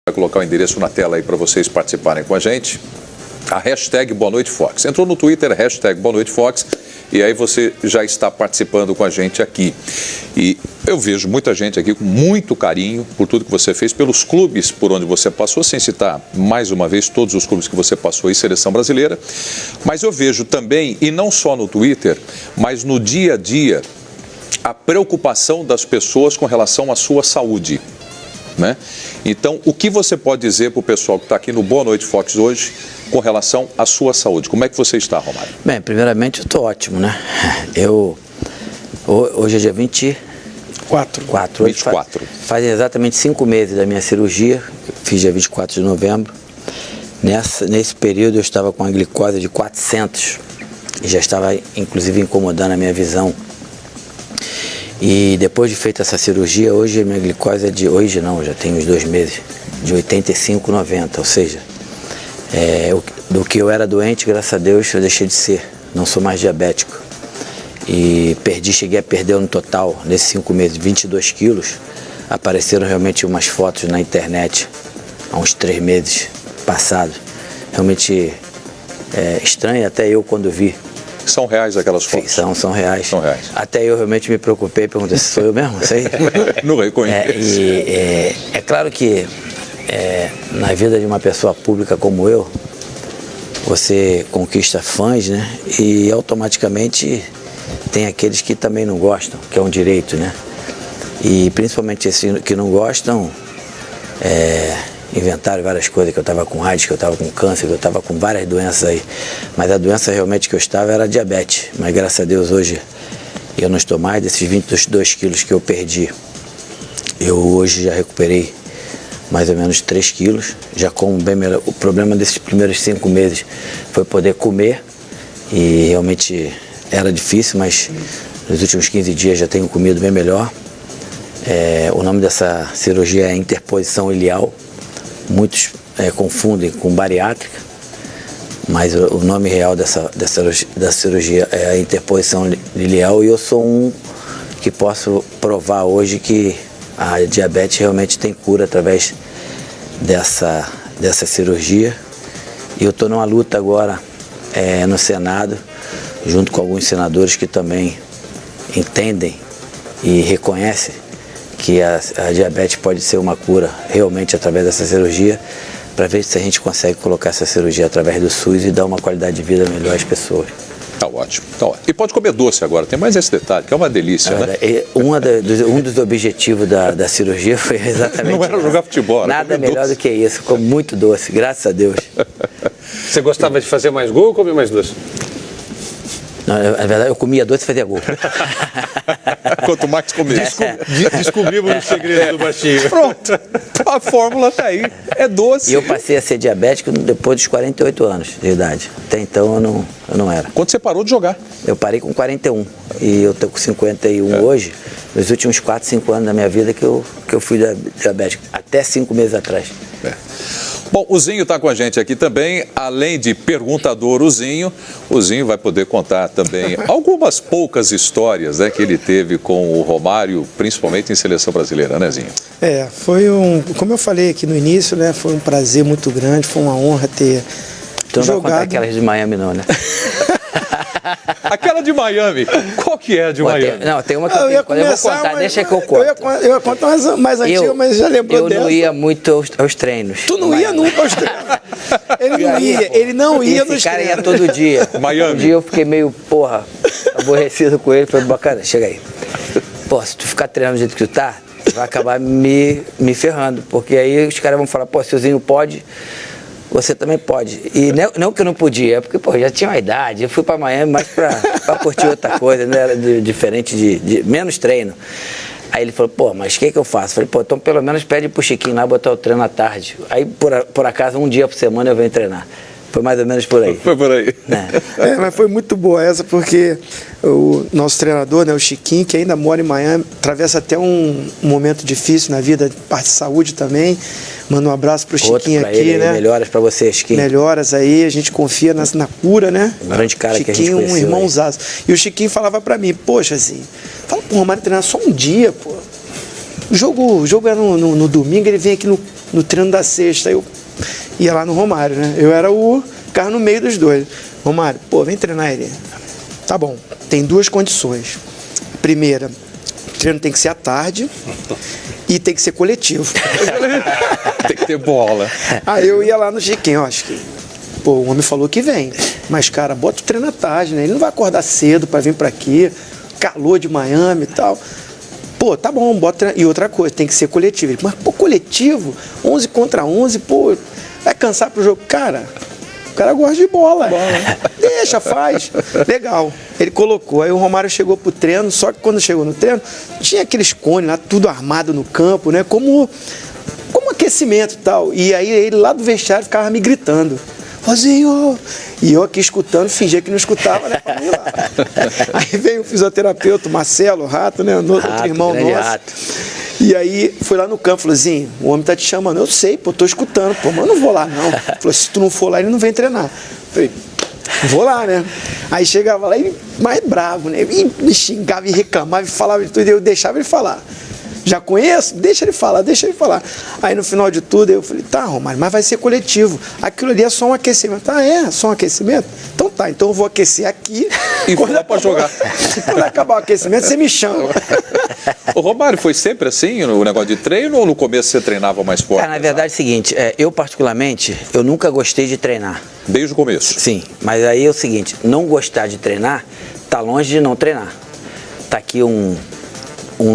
Vai colocar o endereço na tela aí para vocês participarem com a gente. A hashtag Boa Noite Fox. Entrou no Twitter, hashtag Boa Noite Fox, e aí você já está participando com a gente aqui. E eu vejo muita gente aqui com muito carinho por tudo que você fez, pelos clubes por onde você passou, sem citar mais uma vez todos os clubes que você passou e seleção brasileira. Mas eu vejo também, e não só no Twitter, mas no dia a dia, a preocupação das pessoas com relação à sua saúde, né? Então, o que você pode dizer para o pessoal que está aqui no Boa Noite Fox hoje com relação à sua saúde? Como é que você está, Romário? Bem, primeiramente eu estou ótimo, né? Hoje é dia 24. 24. Faz exatamente 5 meses da minha cirurgia, fiz dia 24 de novembro. Nesse período eu estava com a glicose de 400 e já estava inclusive incomodando a minha visão. E depois de feita essa cirurgia, hoje a minha glicose é de... Hoje não, já tem uns 2 meses, de 85,90, ou seja, do que eu era doente, graças a Deus, eu deixei de ser, não sou mais diabético. E cheguei a perder no total, nesses 5 meses, 22 quilos. Apareceram realmente umas fotos na internet, há uns 3 meses passados. Realmente estranho, até eu quando vi. São reais aquelas fotos? São reais. São reais. Até eu realmente me preocupei, perguntei se sou eu mesmo, isso aí. Não reconheço. É claro que na vida de uma pessoa pública como eu, você conquista fãs, né? E automaticamente tem aqueles que também não gostam, que é um direito, né? E principalmente esses que não gostam, inventaram várias coisas, que eu estava com AIDS, que eu estava com câncer, que eu estava com várias doenças aí. Mas a doença realmente que eu estava era diabetes. Mas graças a Deus hoje eu não estou mais. Desses 22 quilos que eu perdi, eu hoje já recuperei mais ou menos 3 quilos. Já como bem melhor. O problema desses primeiros 5 meses foi poder comer. E realmente era difícil, mas nos últimos 15 dias já tenho comido bem melhor. O nome dessa cirurgia é interposição ilial. Muitos confundem com bariátrica, mas o nome real da cirurgia é a interposição ilial, e eu sou um que posso provar hoje que a diabetes realmente tem cura através dessa cirurgia. E eu estou numa luta agora no Senado, junto com alguns senadores que também entendem e reconhecem que a diabetes pode ser uma cura realmente através dessa cirurgia, para ver se a gente consegue colocar essa cirurgia através do SUS e dar uma qualidade de vida melhor às pessoas. Tá ótimo, tá ótimo. E pode comer doce agora, tem mais esse detalhe, que é uma delícia, né? Um dos objetivos da cirurgia foi exatamente... Não era jogar futebol, nada melhor do que isso, como muito doce, graças a Deus. Você gostava de fazer mais gol ou comer mais doce? Não, na verdade, eu comia doce e fazia gol. Quanto mais comer. Descobrimos o segredo do baixinho. Pronto, a fórmula tá aí, é doce. E eu passei a ser diabético depois dos 48 anos de idade. Até então eu não era. Quando você parou de jogar? Eu parei com 41 e eu tô com 51 hoje. Nos últimos 4, 5 anos da minha vida que eu fui diabético, até 5 meses atrás. Bom, o Zinho está com a gente aqui também, além de perguntador, o Zinho vai poder contar também algumas poucas histórias, né, que ele teve com o Romário, principalmente em seleção brasileira, né, Zinho? Foi como eu falei aqui no início, né, foi um prazer muito grande, foi uma honra ter então jogado. Não vai contar aquelas de Miami não, né? Aquela de Miami, qual que é a de Miami? Tem uma que eu vou contar, deixa que eu conto. Eu ia contar mais antiga, mas já lembrou dessa. Eu não ia muito aos treinos. Tu não ia nunca aos treinos? Ele não ia nos treinos. Esse cara ia todo dia. Miami. Um dia eu fiquei meio, aborrecido com ele, falei, bacana, chega aí. Se tu ficar treinando do jeito que tu tá, vai acabar me ferrando, porque aí os caras vão falar, se o Zinho pode, você também pode. E não que eu não podia, é porque, já tinha uma idade. Eu fui para Miami mais para curtir outra coisa, não era diferente de menos treino. Aí ele falou, mas o que eu faço? Falei, então pelo menos pede pro Chiquinho lá botar o treino à tarde. Aí, por acaso, um dia por semana eu venho treinar. Foi mais ou menos por aí. Foi por aí. Mas foi muito boa essa, porque o nosso treinador, né, o Chiquinho, que ainda mora em Miami, atravessa até um momento difícil na vida, parte de saúde também. Manda um abraço pro Chiquinho aqui, ele, né? Melhoras pra você, Chiquinho. Melhoras aí, a gente confia na cura, né? Um grande cara Chiquinho, que a gente conheceu. Um irmãozaço. E o Chiquinho falava pra mim, poxa, assim, fala pro Romário treinar só um dia, pô. O jogo é no domingo, ele vem aqui no treino da sexta, eu ia lá no Romário, né? Eu era o cara no meio dos dois. Romário, pô, vem treinar ele. Tá bom, tem 2 condições. Primeira, o treino tem que ser à tarde e tem que ser coletivo. Tem que ter bola. Aí eu ia lá no Chiquinho, ó, acho que, pô, o homem falou que vem, mas, cara, bota o treino à tarde, né? Ele não vai acordar cedo pra vir pra aqui, calor de Miami e tal. Pô, tá bom, bota. E outra coisa, tem que ser coletivo. Ele, mas, pô, coletivo, 11 contra 11, pô, vai cansar pro jogo. Cara, o cara gosta de bola. Deixa, faz. Legal. Ele colocou. Aí o Romário chegou pro treino, só que quando chegou no treino, tinha aqueles cones lá, tudo armado no campo, né? Como aquecimento e tal. E aí ele lá do vestiário ficava me gritando: Rosinho! E eu aqui escutando, fingia que não escutava, né? Pra mim lá. Aí veio o fisioterapeuta, o Marcelo, o Rato, né? Outro irmão nosso. Rato. E aí foi lá no campo, falou assim: o homem tá te chamando. Eu sei, pô, tô escutando, pô, mas eu não vou lá não. Falou: se tu não for lá, ele não vem treinar. Falei: vou lá, né? Aí chegava lá e mais bravo, né? E me xingava e reclamava e falava de tudo, e eu deixava ele falar. Já conheço? Deixa ele falar, deixa ele falar. Aí no final de tudo eu falei: tá, Romário, mas vai ser coletivo. Aquilo ali é só um aquecimento. Ah, é? Só um aquecimento? Então tá, então eu vou aquecer aqui. E vou lá pra jogar. Quando acabar o aquecimento, você me chama. O Romário, foi sempre assim, o negócio de treino, ou no começo você treinava mais forte? Na verdade é o seguinte, eu particularmente, eu nunca gostei de treinar. Desde o começo? Sim, mas aí é o seguinte, não gostar de treinar, tá longe de não treinar. Tá aqui um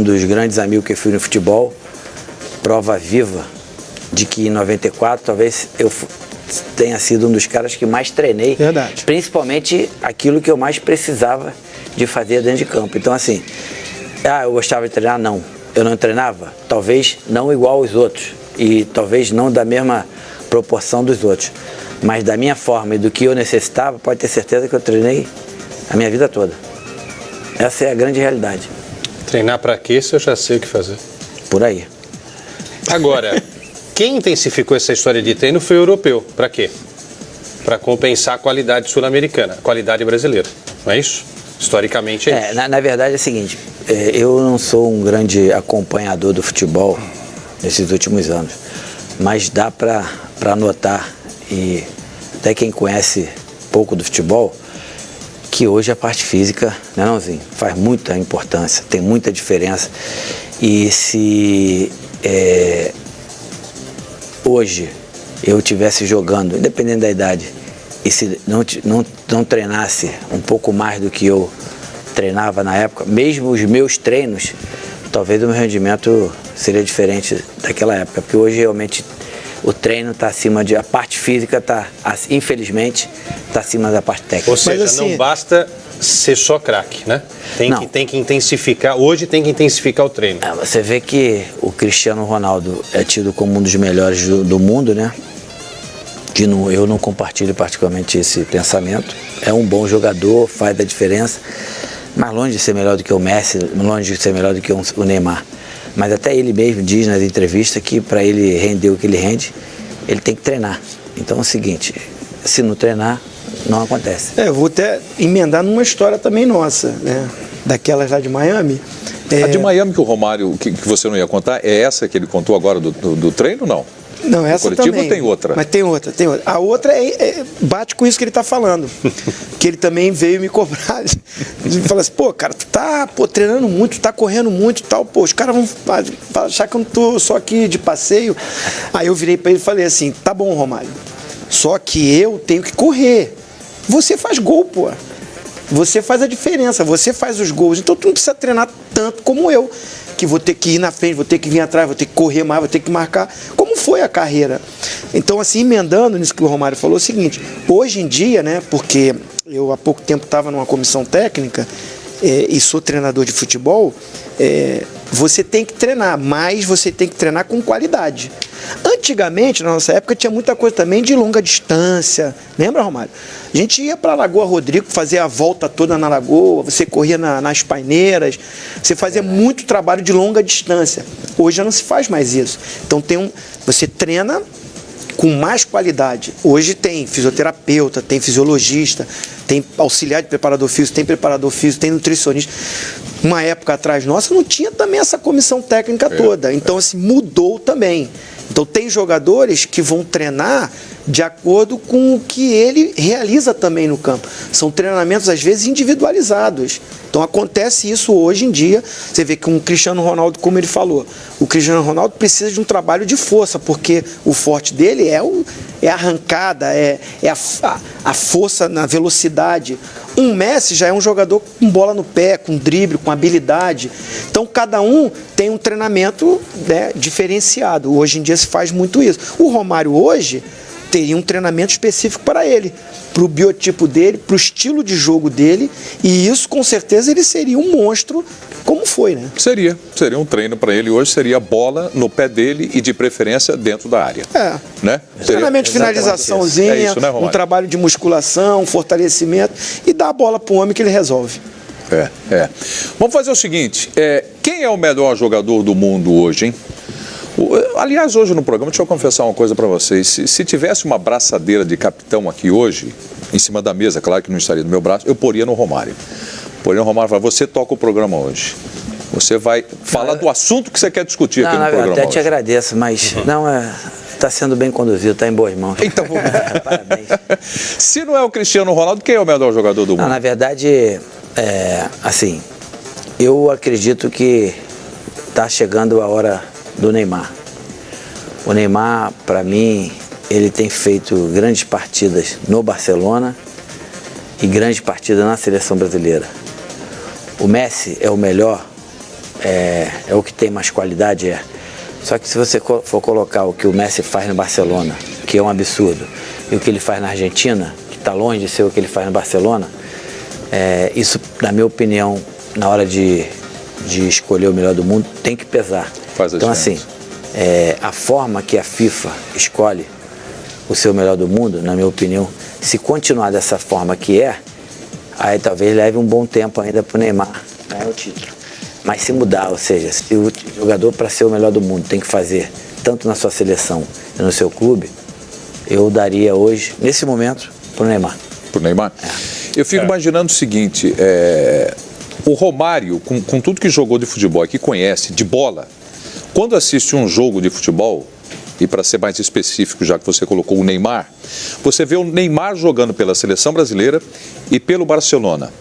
dos grandes amigos que eu fui no futebol, prova viva de que em 94 talvez eu tenha sido um dos caras que mais treinei. Verdade. Principalmente aquilo que eu mais precisava de fazer dentro de campo. Então assim, eu gostava de treinar? Não. Eu não treinava? Talvez não igual aos outros e talvez não da mesma proporção dos outros, mas da minha forma e do que eu necessitava, pode ter certeza que eu treinei a minha vida toda. Essa é a grande realidade. Treinar para quê, se eu já sei o que fazer. Por aí. Agora, quem intensificou essa história de treino foi o europeu. Para quê? Para compensar a qualidade sul-americana, a qualidade brasileira. Não é isso? Historicamente é isso. Na verdade é o seguinte, eu não sou um grande acompanhador do futebol nesses últimos anos, mas dá para notar, e até quem conhece pouco do futebol, que hoje a parte física, né, Nãozinho, faz muita importância, tem muita diferença. E se hoje eu estivesse jogando, independente da idade, e se não treinasse um pouco mais do que eu treinava na época, mesmo os meus treinos, talvez o meu rendimento seria diferente daquela época, porque hoje realmente o treino está acima a parte física infelizmente, está acima da parte técnica. Ou seja, assim, não basta ser só craque, né? Tem que intensificar, hoje tem que intensificar o treino. Você vê que o Cristiano Ronaldo é tido como um dos melhores do mundo, né? Que eu não compartilho particularmente esse pensamento. É um bom jogador, faz a diferença, mas longe de ser melhor do que o Messi, longe de ser melhor do que o Neymar. Mas até ele mesmo diz nas entrevistas que para ele render o que ele rende, ele tem que treinar. Então é o seguinte, se não treinar, não acontece. Eu vou até emendar numa história também nossa, né? Daquelas lá de Miami. A de Miami que o Romário, que você não ia contar, é essa que ele contou agora do treino ou não? Não, essa coletivo também. Ou tem outra? Mas tem outra. A outra bate com isso que ele está falando. Que ele também veio me cobrar. Ele falou assim: pô, cara, tu tá treinando muito, tu tá correndo muito e tal. Pô, os caras vão achar que eu não tô só aqui de passeio. Aí eu virei para ele e falei assim: tá bom, Romário, só que eu tenho que correr. Você faz gol, pô. Você faz a diferença, você faz os gols. Então tu não precisa treinar tanto como eu, que vou ter que ir na frente, vou ter que vir atrás, vou ter que correr mais, vou ter que marcar. Como foi a carreira? Então, assim, emendando nisso que o Romário falou, é o seguinte: hoje em dia, né, porque eu há pouco tempo estava numa comissão técnica e sou treinador de futebol, você tem que treinar, mas você tem que treinar com qualidade. Antigamente, na nossa época, tinha muita coisa também de longa distância. Lembra, Romário? A gente ia para a Lagoa Rodrigo, fazia a volta toda na lagoa, você corria nas paineiras, você fazia muito trabalho de longa distância. Hoje já não se faz mais isso. Então você treina com mais qualidade. Hoje tem fisioterapeuta, tem fisiologista, tem auxiliar de preparador físico, tem preparador físico, tem nutricionista. Uma época atrás nossa não tinha também essa comissão técnica toda. Então assim, mudou também. Então tem jogadores que vão treinar de acordo com o que ele realiza também no campo. São treinamentos, às vezes, individualizados. Então acontece isso hoje em dia. Você vê que um Cristiano Ronaldo, como ele falou, o Cristiano Ronaldo precisa de um trabalho de força, porque o forte dele é a arrancada, é a força na velocidade. Um Messi já é um jogador com bola no pé, com drible, com habilidade. Então cada um tem um treinamento, né, diferenciado. Hoje em dia se faz muito isso. O Romário hoje teria um treinamento específico para ele, para o biotipo dele, para o estilo de jogo dele, e isso com certeza ele seria um monstro, como foi, né? Seria um treino para ele hoje, seria bola no pé dele e de preferência dentro da área. Né? Treinamento de finalizaçãozinha, né, um trabalho de musculação, fortalecimento, e dar a bola para o homem que ele resolve. Vamos fazer o seguinte, quem é o melhor jogador do mundo hoje, hein? Aliás, hoje no programa, deixa eu confessar uma coisa para vocês. Se tivesse uma braçadeira de capitão aqui hoje, em cima da mesa, claro que não estaria no meu braço, eu poria no Romário. Poria no Romário e falaria, você toca o programa hoje. Você vai falar do assunto que você quer discutir aqui no programa hoje. Eu até te agradeço, mas está sendo bem conduzido, está em boas mãos. Então, parabéns. Se não é o Cristiano Ronaldo, quem é o melhor jogador do mundo? Não, na verdade, assim, eu acredito que está chegando a hora do Neymar. O Neymar, para mim, ele tem feito grandes partidas no Barcelona e grandes partidas na seleção brasileira. O Messi é o melhor, é o que tem mais qualidade, Só que se você for colocar o que o Messi faz no Barcelona, que é um absurdo, e o que ele faz na Argentina, que está longe de ser o que ele faz no Barcelona, isso, na minha opinião, na hora de escolher o melhor do mundo, tem que pesar. Então, assim, a forma que a FIFA escolhe o seu melhor do mundo, na minha opinião, se continuar dessa forma que aí talvez leve um bom tempo ainda para o Neymar ganhar o título. Mas se mudar, ou seja, se o jogador, para ser o melhor do mundo, tem que fazer tanto na sua seleção e no seu clube, eu daria hoje, nesse momento, para o Neymar. Para o Neymar? Eu fico imaginando o seguinte, o Romário, com tudo que jogou de futebol e que conhece, de bola, quando assiste um jogo de futebol, e para ser mais específico, já que você colocou o Neymar, você vê o Neymar jogando pela seleção brasileira e pelo Barcelona.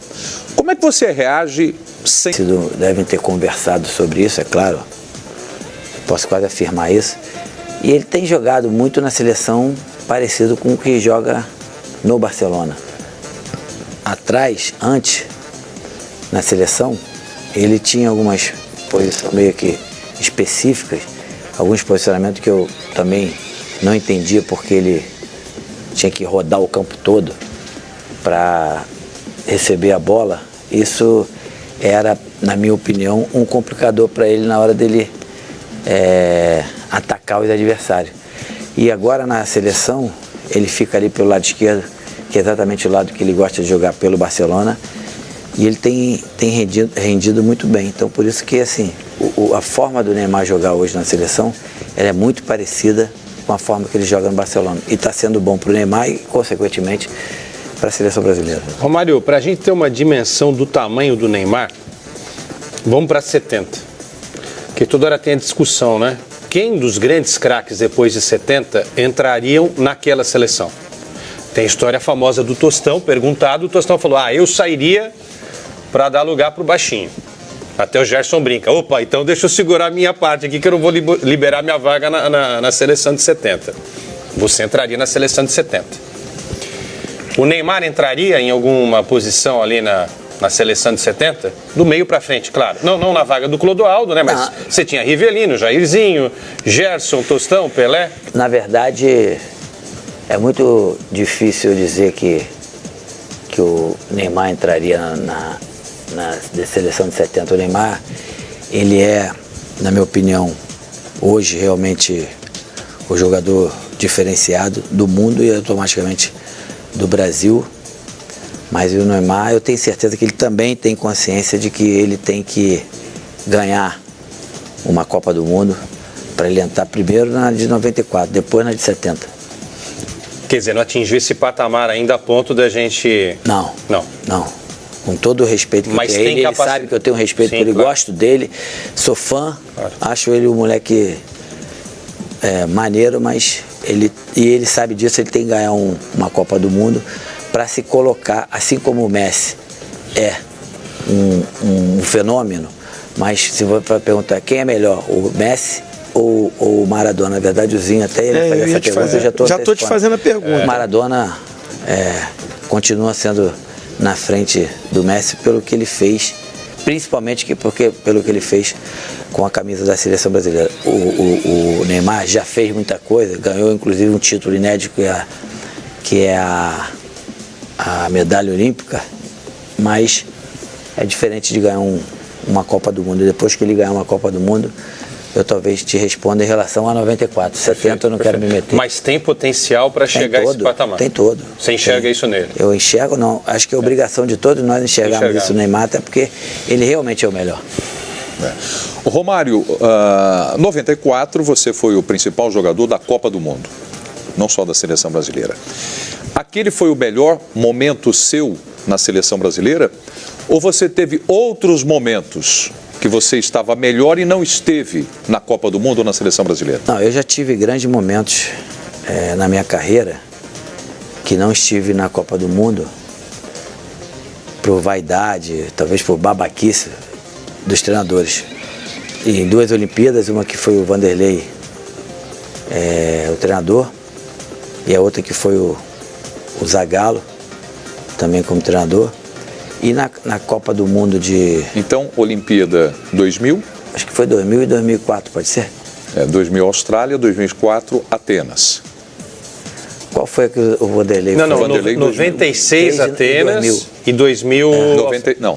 Como é que você reage sem... Devem ter conversado sobre isso, é claro. Posso quase afirmar isso. E ele tem jogado muito na seleção parecido com o que joga no Barcelona. Atrás, antes, na seleção, ele tinha algumas posições meio que específicas, alguns posicionamentos que eu também não entendia porque ele tinha que rodar o campo todo para receber a bola. Isso era, na minha opinião, um complicador para ele na hora dele atacar os adversários. E agora na seleção, ele fica ali pelo lado esquerdo, que é exatamente o lado que ele gosta de jogar pelo Barcelona, e ele tem rendido muito bem. Então, por isso que, assim, a forma do Neymar jogar hoje na seleção, ela é muito parecida com a forma que ele joga no Barcelona. E está sendo bom para o Neymar e, consequentemente, para a seleção brasileira. Romário, para a gente ter uma dimensão do tamanho do Neymar, vamos para 70. Porque toda hora tem a discussão, né? Quem dos grandes craques depois de 70 entrariam naquela seleção? Tem a história famosa do Tostão, perguntado, o Tostão falou, eu sairia para dar lugar para o baixinho. Até o Gerson brinca, opa, então deixa eu segurar a minha parte aqui que eu não vou liberar minha vaga na seleção de 70. Você entraria na seleção de 70. O Neymar entraria em alguma posição ali na seleção de 70? Do meio para frente, claro. Não na vaga do Clodoaldo, né? Mas você tinha Rivelino, Jairzinho, Gerson, Tostão, Pelé. Na verdade, é muito difícil dizer que o Neymar entraria na seleção de 70. O Neymar, ele é, na minha opinião, hoje realmente o jogador diferenciado do mundo e automaticamente do Brasil. Mas o Neymar, eu tenho certeza que ele também tem consciência de que ele tem que ganhar uma Copa do Mundo para ele entrar primeiro na de 94, depois na de 70. Quer dizer, não atingiu esse patamar ainda a ponto da gente... Não. Com todo o respeito que eu tenho, ele sabe que eu tenho respeito por ele, claro. Gosto dele, sou fã, claro. Acho ele um moleque maneiro, mas ele sabe disso, ele tem que ganhar uma Copa do Mundo para se colocar, assim como o Messi é um fenômeno, mas se for para perguntar quem é melhor, o Messi ou o Maradona, na verdade o Zinho até ele faz essa pergunta, eu já estou te fazendo a pergunta. O Maradona continua sendo na frente do Messi pelo que ele fez, principalmente pelo que ele fez com a camisa da seleção brasileira. O Neymar já fez muita coisa, ganhou inclusive um título inédito que é a medalha olímpica, mas é diferente de ganhar uma Copa do Mundo. E depois que ele ganhar uma Copa do Mundo, eu talvez te responda em relação a 94. 70 eu não quero me meter. Mas tem potencial para chegar a esse patamar? Tem todo. Você enxerga isso nele? Eu enxergo, não. Acho que é obrigação de todos nós enxergarmos isso no Neymar, até porque ele realmente é o melhor. O Romário, 94 você foi o principal jogador da Copa do Mundo, não só da seleção brasileira. Aquele foi o melhor momento seu na seleção brasileira? Ou você teve outros momentos que você estava melhor e não esteve na Copa do Mundo ou na seleção brasileira? Não, eu já tive grandes momentos na minha carreira que não estive na Copa do Mundo por vaidade, talvez por babaquice dos treinadores. E em 2 Olimpíadas, uma que foi o Vanderlei, o treinador, e a outra que foi o Zagallo, também como treinador. E na Copa do Mundo de... Então, Olimpíada 2000? Acho que foi 2000 e 2004, pode ser? 2000 Austrália, 2004 Atenas. Qual foi que o Vanderlei Não, Vanderlei 96 Atenas e 2000...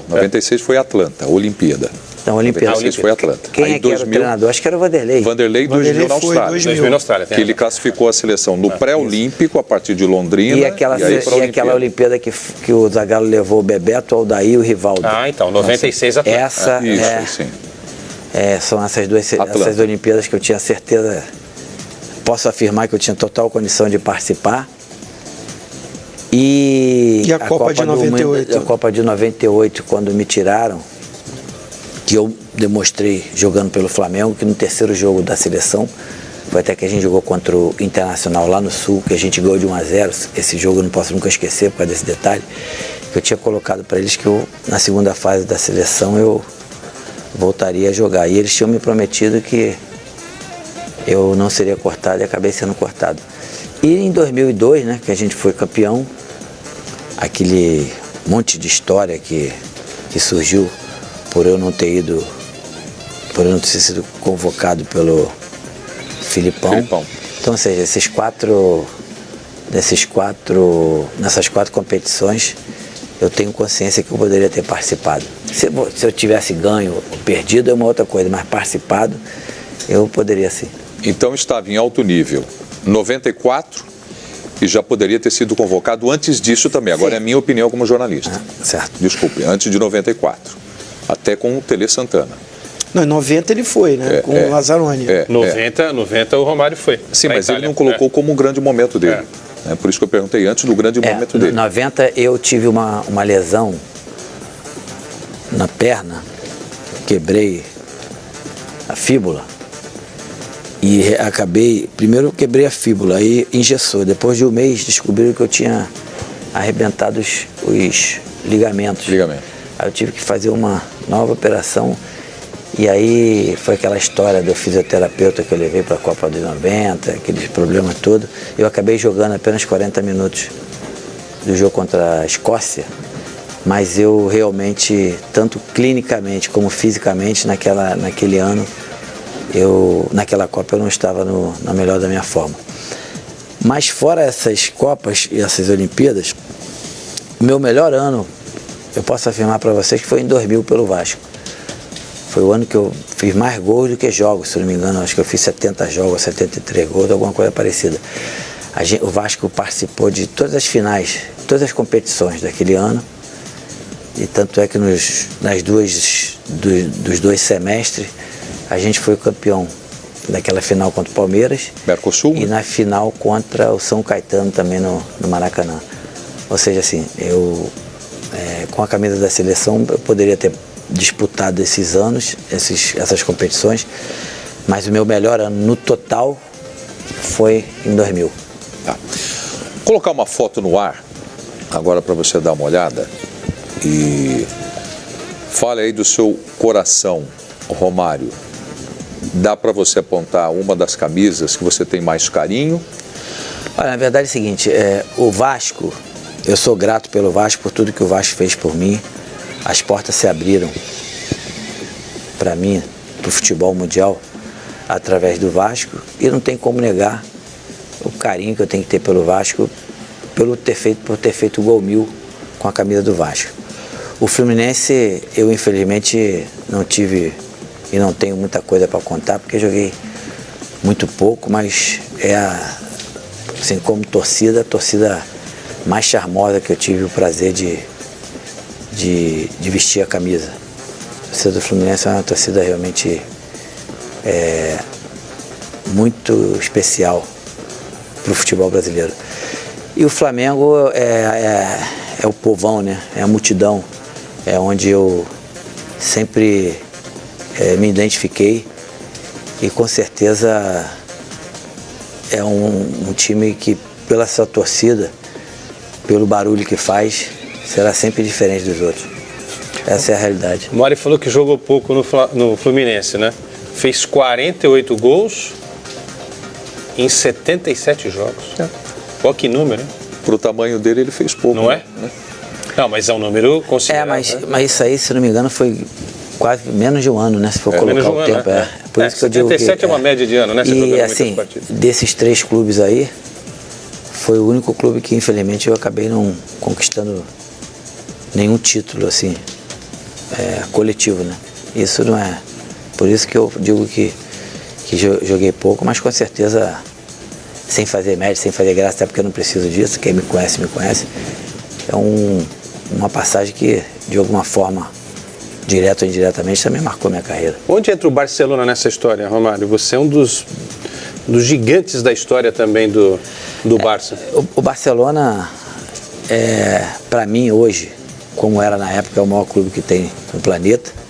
96 foi Atlanta, Olimpíada. Não, Olimpíada. 96 foi Atlanta. Quem Aí, é que era o treinador? Acho que era o Vanderlei. Vanderlei 2000 na Austrália. 2000 na Austrália. Que ele classificou a seleção no pré-olímpico a partir de Londrina. E aquela Olimpíada que o Zagallo levou o Bebeto, o Aldair e o Rivaldo. Então, 96 Atlanta. São essas Olimpíadas que eu tinha certeza, posso afirmar que eu tinha total condição de participar. E a Copa de 98? A Copa de 98, quando me tiraram, que eu demonstrei jogando pelo Flamengo, que no terceiro jogo da seleção, foi até que a gente jogou contra o Internacional lá no Sul, que a gente ganhou de 1-0, esse jogo eu não posso nunca esquecer por causa desse detalhe, que eu tinha colocado para eles que na segunda fase da seleção eu voltaria a jogar, e eles tinham me prometido que eu não seria cortado e acabei sendo cortado. E em 2002, né, que a gente foi campeão, aquele monte de história que surgiu por eu não ter ter sido convocado pelo Filipão. Então, ou seja, nessas quatro competições, eu tenho consciência que eu poderia ter participado. Se eu tivesse ganho ou perdido é uma outra coisa, mas participado eu poderia sim. Então estava em alto nível, 94, e já poderia ter sido convocado antes disso também. Agora é a minha opinião como jornalista. Certo. Desculpe, antes de 94. Até com o Tele Santana. Não, em 90 ele foi, né? Com o Lazzaroni. 90 o Romário foi. Sim, mas Itália, ele não colocou como um grande momento dele. Por isso que eu perguntei antes do grande momento dele. Em 90 eu tive uma lesão na perna, quebrei a fíbula e primeiro eu quebrei a fíbula, aí engessou. Depois de um mês descobriram que eu tinha arrebentado os ligamentos. Aí eu tive que fazer uma nova operação. E aí foi aquela história do fisioterapeuta que eu levei para a Copa de 90, aqueles problemas todos. Eu acabei jogando apenas 40 minutos do jogo contra a Escócia, mas eu realmente, tanto clinicamente como fisicamente, naquele ano, naquela Copa eu não estava na melhor da minha forma. Mas fora essas Copas e essas Olimpíadas, o meu melhor ano, eu posso afirmar para vocês que foi em 2000 pelo Vasco. Foi o ano que eu fiz mais gols do que jogos, se não me engano. Acho que eu fiz 70 jogos, 73 gols, alguma coisa parecida. O Vasco participou de todas as finais, todas as competições daquele ano. E tanto é que dos 2 semestres, a gente foi campeão daquela final contra o Palmeiras. Mercosul? E na final contra o São Caetano também no Maracanã. Ou seja, assim, com a camisa da seleção, eu poderia ter disputado esses anos, essas competições, mas o meu melhor ano no total foi em 2000. Tá. Vou colocar uma foto no ar, agora para você dar uma olhada. E fale aí do seu coração, Romário. Dá para você apontar uma das camisas que você tem mais carinho? Olha, na verdade é o seguinte, o Vasco, eu sou grato pelo Vasco, por tudo que o Vasco fez por mim. As portas se abriram para mim, para o futebol mundial, através do Vasco. E não tem como negar o carinho que eu tenho que ter pelo Vasco, por ter feito o gol 1000 com a camisa do Vasco. O Fluminense, eu infelizmente não tive e não tenho muita coisa para contar, porque joguei muito pouco, mas assim, como torcida, a torcida mais charmosa que eu tive o prazer de vestir a camisa. A torcida do Fluminense é uma torcida realmente muito especial para o futebol brasileiro. E o Flamengo é o povão, né? É a multidão, é onde eu sempre me identifiquei, e com certeza é um time que, pela sua torcida, pelo barulho que faz, será sempre diferente dos outros. Essa é a realidade. O Mari falou que jogou pouco no Fluminense, né? Fez 48 gols em 77 jogos. Qual que número, hein? Pro tamanho dele, ele fez pouco. Não é? Não, mas é um número considerável. Mas isso aí, se não me engano, foi quase menos de um ano, né? Se for colocar o tempo. Por isso que eu digo que 77 é uma média de ano, né? E assim, desses 3 clubes aí, foi o único clube que, infelizmente, eu acabei não conquistando nenhum título, assim, coletivo, né? Isso não é... Por isso que eu digo que joguei pouco, mas com certeza, sem fazer média, sem fazer graça, até porque eu não preciso disso. Quem me conhece, me conhece. É uma passagem que, de alguma forma, direto ou indiretamente, também marcou minha carreira. Onde entra o Barcelona nessa história, Romário? Você é um dos gigantes da história também do Barça. O Barcelona, para mim, hoje, como era na época, é o maior clube que tem no planeta.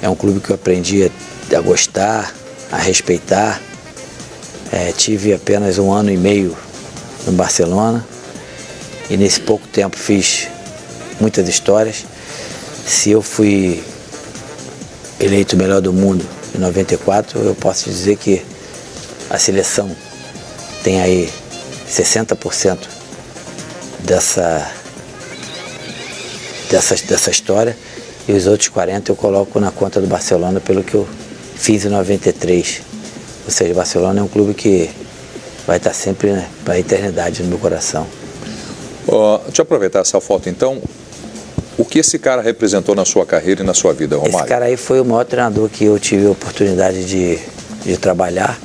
É um clube que eu aprendi a gostar, a respeitar. Tive apenas 1 ano e meio no Barcelona, e nesse pouco tempo fiz muitas histórias. Se eu fui eleito o melhor do mundo em 94, eu posso dizer que a seleção tem aí 60% dessa história, e os outros 40% eu coloco na conta do Barcelona pelo que eu fiz em 93. Ou seja, o Barcelona é um clube que vai estar sempre, né, para a eternidade no meu coração. Deixa eu aproveitar essa foto então. O que esse cara representou na sua carreira e na sua vida, Romário? Esse cara aí foi o maior treinador que eu tive a oportunidade de trabalhar.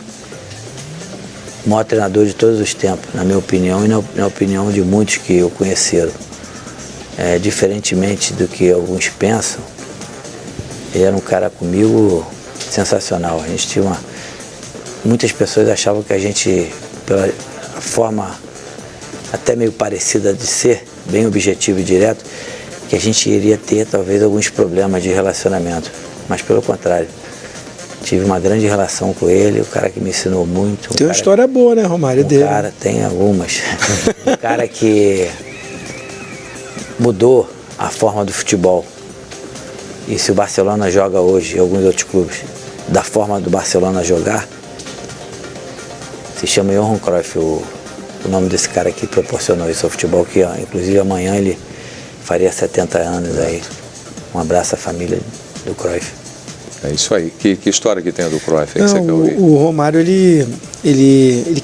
O maior treinador de todos os tempos, na minha opinião, e na opinião de muitos que o conheceram. Diferentemente do que alguns pensam, ele era um cara comigo sensacional. A gente tinha muitas pessoas achavam que a gente, pela forma até meio parecida de ser, bem objetivo e direto, que a gente iria ter talvez alguns problemas de relacionamento. Mas pelo contrário, tive uma grande relação com ele, o cara que me ensinou muito. Tem uma história boa, né, Romário, dele? Cara, tem algumas. Um cara que mudou a forma do futebol. E se o Barcelona joga hoje, e alguns outros clubes, da forma do Barcelona jogar, se chama Johan Cruyff, o nome desse cara que proporcionou isso ao futebol, que inclusive amanhã ele faria 70 anos aí. Um abraço à família do Cruyff. É isso aí. Que história que tem do Cruyff? O Romário, ele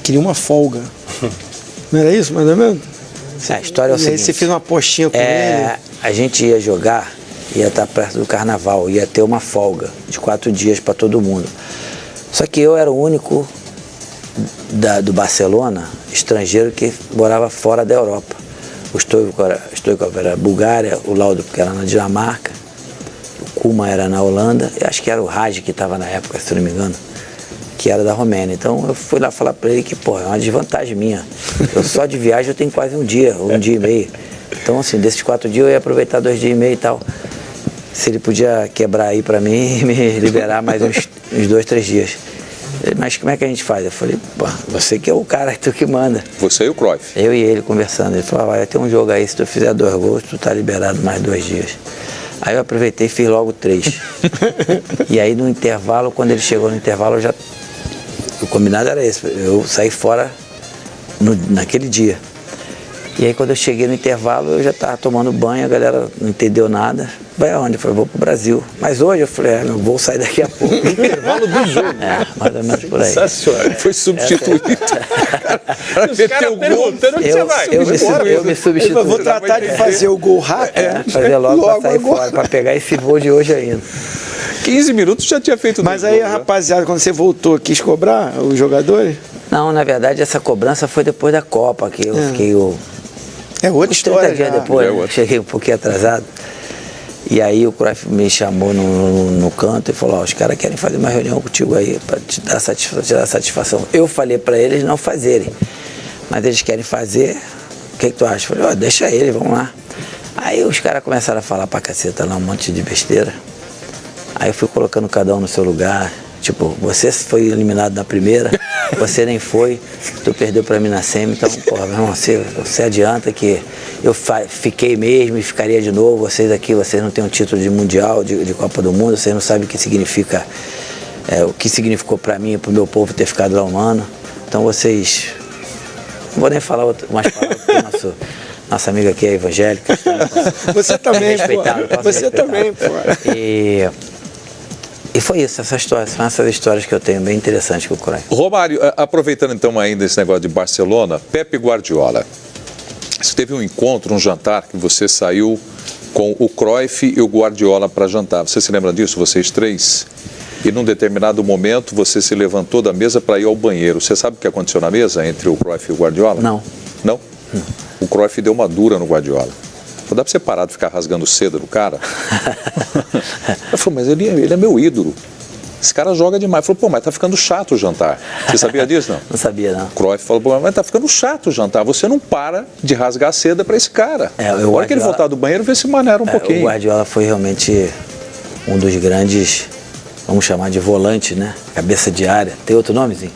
queria uma folga. Não era isso, mais ou menos? A história é o seguinte. Aí você fez uma apostinha com ele. A gente ia jogar, ia estar perto do carnaval, ia ter uma folga de 4 dias para todo mundo. Só que eu era o único do Barcelona, estrangeiro, que morava fora da Europa. O Stoichkov era Bulgária, o Laudo porque era na Dinamarca, o Kuma era na Holanda, e acho que era o Raj que estava na época, se não me engano, que era da Romênia. Então eu fui lá falar para ele que, pô, é uma desvantagem minha. Eu só de viagem eu tenho quase um dia e meio. Então, assim, desses 4 dias eu ia aproveitar 2 dias e meio e tal. Se ele podia quebrar aí para mim e me liberar mais uns 2, 3 dias. Ele, mas como é que a gente faz? Eu falei, pô, você que é o cara, tu que manda. Você e o Cruyff? Eu e ele conversando. Ele falou, vai ter um jogo aí, se tu fizer 2 gols, tu tá liberado mais 2 dias. Aí eu aproveitei e fiz logo 3. E aí no intervalo, quando ele chegou no intervalo, o combinado era esse, eu saí fora naquele dia. E aí quando eu cheguei no intervalo, eu já estava tomando banho, a galera não entendeu nada. Vai aonde? Eu falei, vou pro Brasil. Mas hoje eu falei, eu vou sair daqui a pouco. Intervalo do jogo. Mais ou menos por aí. Foi substituído. Os caras perguntando onde você vai. Eu me substituí. Eu vou tratar de fazer o gol rápido. Fazer logo para sair fora, para pegar esse voo de hoje ainda. 15 minutos já tinha feito. Mas aí, rapaziada, quando você voltou, quis cobrar os jogadores? Não, na verdade, essa cobrança foi depois da Copa, que eu fiquei outra história 30 dias já. depois, cheguei um pouquinho atrasado. E aí o Cruyff me chamou no canto e falou, os caras querem fazer uma reunião contigo aí para te dar satisfação. Eu falei para eles não fazerem, mas eles querem fazer, o que tu acha? Eu falei, deixa eles, vamos lá. Aí os caras começaram a falar pra caceta lá, um monte de besteira. Aí eu fui colocando cada um no seu lugar. Tipo, você foi eliminado na primeira, você nem foi, tu perdeu pra mim na semi, então, porra, meu irmão, você adianta que eu fiquei mesmo e ficaria de novo, vocês aqui, vocês não têm um título de mundial, de Copa do Mundo, vocês não sabem o que significa, o que significou pra mim e pro meu povo ter ficado lá um ano, então vocês, não vou nem falar mais palavras, porque nossa amiga aqui é evangélica. Você também, pô. Você também, pô. E foi isso, essas histórias que eu tenho, bem interessantes com o Cruyff. Romário, aproveitando então ainda esse negócio de Barcelona, Pepe Guardiola. Você teve um encontro, um jantar, que você saiu com o Cruyff e o Guardiola para jantar. Você se lembra disso, vocês três? E num determinado momento você se levantou da mesa para ir ao banheiro. Você sabe o que aconteceu na mesa entre o Cruyff e o Guardiola? Não. Não? O Cruyff deu uma dura no Guardiola. Não dá pra você parar de ficar rasgando seda no cara? Eu falei, mas ele é meu ídolo. Esse cara joga demais. Falou, pô, mas tá ficando chato o jantar. Você sabia disso, não? Não sabia, não. O Cruyff falou, pô, mas tá ficando chato o jantar. Você não para de rasgar a seda pra esse cara. A hora que ele voltar do banheiro, vê se maneira um pouquinho. O Guardiola foi realmente um dos grandes, vamos chamar de volante, né? Cabeça de área. Tem outro nomezinho?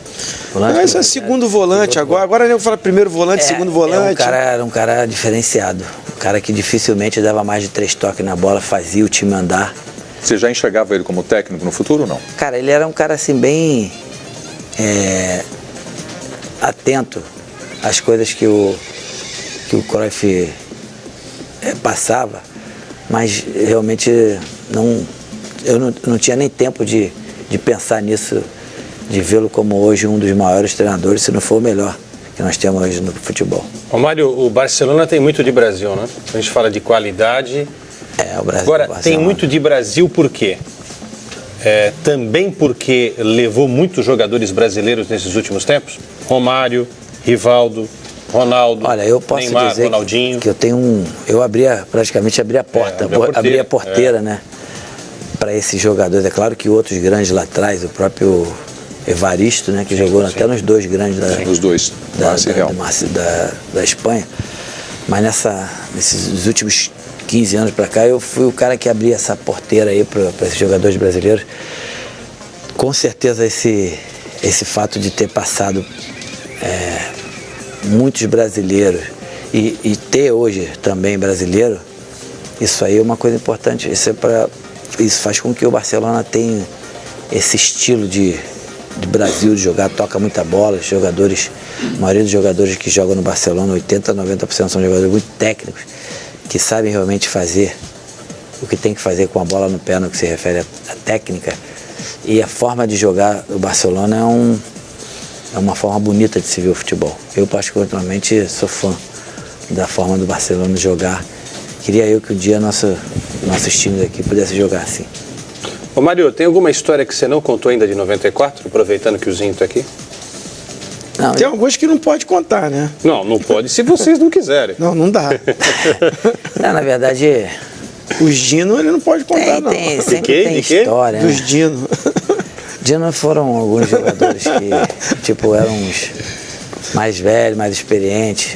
Volante, esse é segundo volante. Agora eu falo primeiro volante, segundo volante. Era um cara diferenciado. Um cara que dificilmente dava mais de 3 toques na bola, fazia o time andar. Você já enxergava ele como técnico no futuro ou não? Cara, ele era um cara assim bem atento às coisas que o Cruyff passava, mas realmente eu não tinha nem tempo de pensar nisso, de vê-lo como hoje um dos maiores treinadores, se não for o melhor que nós temos hoje no futebol. Romário, o Barcelona tem muito de Brasil, né? A gente fala de qualidade. O Brasil. Agora, tem muito de Brasil por quê? Também porque levou muitos jogadores brasileiros nesses últimos tempos? Romário, Rivaldo, Ronaldo, olha, eu posso Neymar, dizer Ronaldinho. que eu tenho praticamente abri a porta, abri a porteira, né? Para esses jogadores. É claro que outros grandes lá atrás, o próprio Evaristo, né, que jogou até nos 2 grandes da Espanha, mas nesses últimos 15 anos para cá eu fui o cara que abria essa porteira aí para esses jogadores brasileiros. Com certeza esse fato de ter passado muitos brasileiros e ter hoje também brasileiro, isso aí é uma coisa importante. Isso faz com que o Barcelona tenha esse estilo de Brasil, de jogar, toca muita bola. A maioria dos jogadores que jogam no Barcelona, 80%, 90% são jogadores muito técnicos, que sabem realmente fazer o que tem que fazer com a bola no pé no que se refere à técnica. E a forma de jogar do Barcelona é uma forma bonita de se ver o futebol. Eu particularmente sou fã da forma do Barcelona jogar. Queria eu que um dia nossos times aqui pudessem jogar assim. Ô Mário, tem alguma história que você não contou ainda de 94, aproveitando que o Zinho está aqui? Não, tem alguns que não pode contar, né? Não pode se vocês não quiserem. Não dá. Na verdade... Os Dino ele não pode contar, não. Sempre tem história, Dos Dino. Dino foram alguns jogadores que, eram uns mais velhos, mais experientes,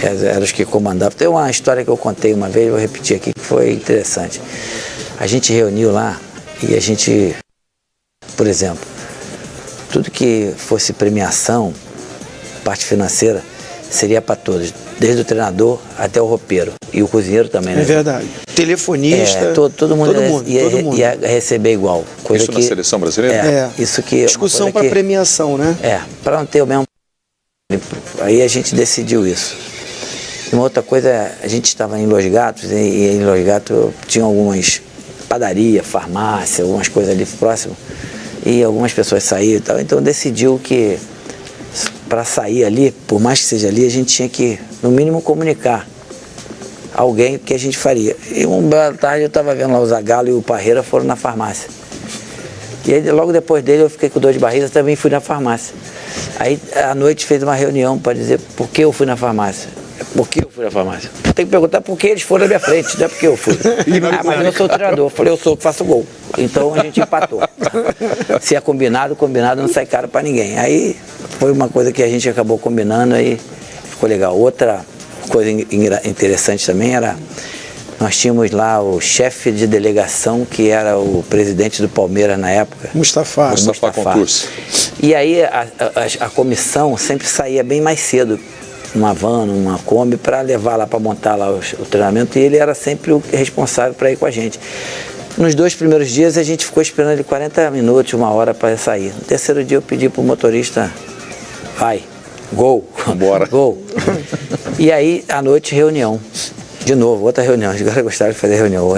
eram os que comandavam. Tem uma história que eu contei uma vez, vou repetir aqui, que foi interessante. A gente reuniu lá e a gente, por exemplo, tudo que fosse premiação, parte financeira, seria para todos, desde o treinador até o roupeiro e o cozinheiro também, né? É verdade. Telefonista, todo mundo ia receber igual. Coisa isso na seleção brasileira? Isso que discussão para premiação, né? Para não ter o mesmo. Aí a gente decidiu isso. E uma outra coisa, a gente estava em Los Gatos, e em Los Gatos tinha algumas padaria, farmácia, algumas coisas ali próximo, e algumas pessoas saíram e tal, então decidiu que para sair ali, por mais que seja ali, a gente tinha que, no mínimo, comunicar alguém que a gente faria. E uma bela tarde eu estava vendo lá o Zagallo e o Parreira foram na farmácia. E aí, logo depois dele, eu fiquei com dor de barriga, também fui na farmácia. Aí, à noite, fez uma reunião para dizer por que eu fui na farmácia. Por que eu fui na farmácia? Tem que perguntar por que eles foram na minha frente, não é porque eu fui. Mas eu sou o treinador. Eu falei, eu sou o que faço gol. Então a gente empatou. Se é combinado, não sai caro para ninguém. Aí foi uma coisa que a gente acabou combinando, aí ficou legal. Outra coisa interessante também era, nós tínhamos lá o chefe de delegação, que era o presidente do Palmeiras na época. Mustafa Contursi. E aí a comissão sempre saía bem mais cedo, numa van, numa Kombi, para levar lá, para montar lá o treinamento, e ele era sempre o responsável para ir com a gente. Nos 2 primeiros dias a gente ficou esperando ele 40 minutos, 1 hora para sair. No terceiro dia eu pedi pro motorista, vai, gol, bora, gol. E aí à noite reunião, de novo, outra reunião. Os caras gostaram de fazer reunião.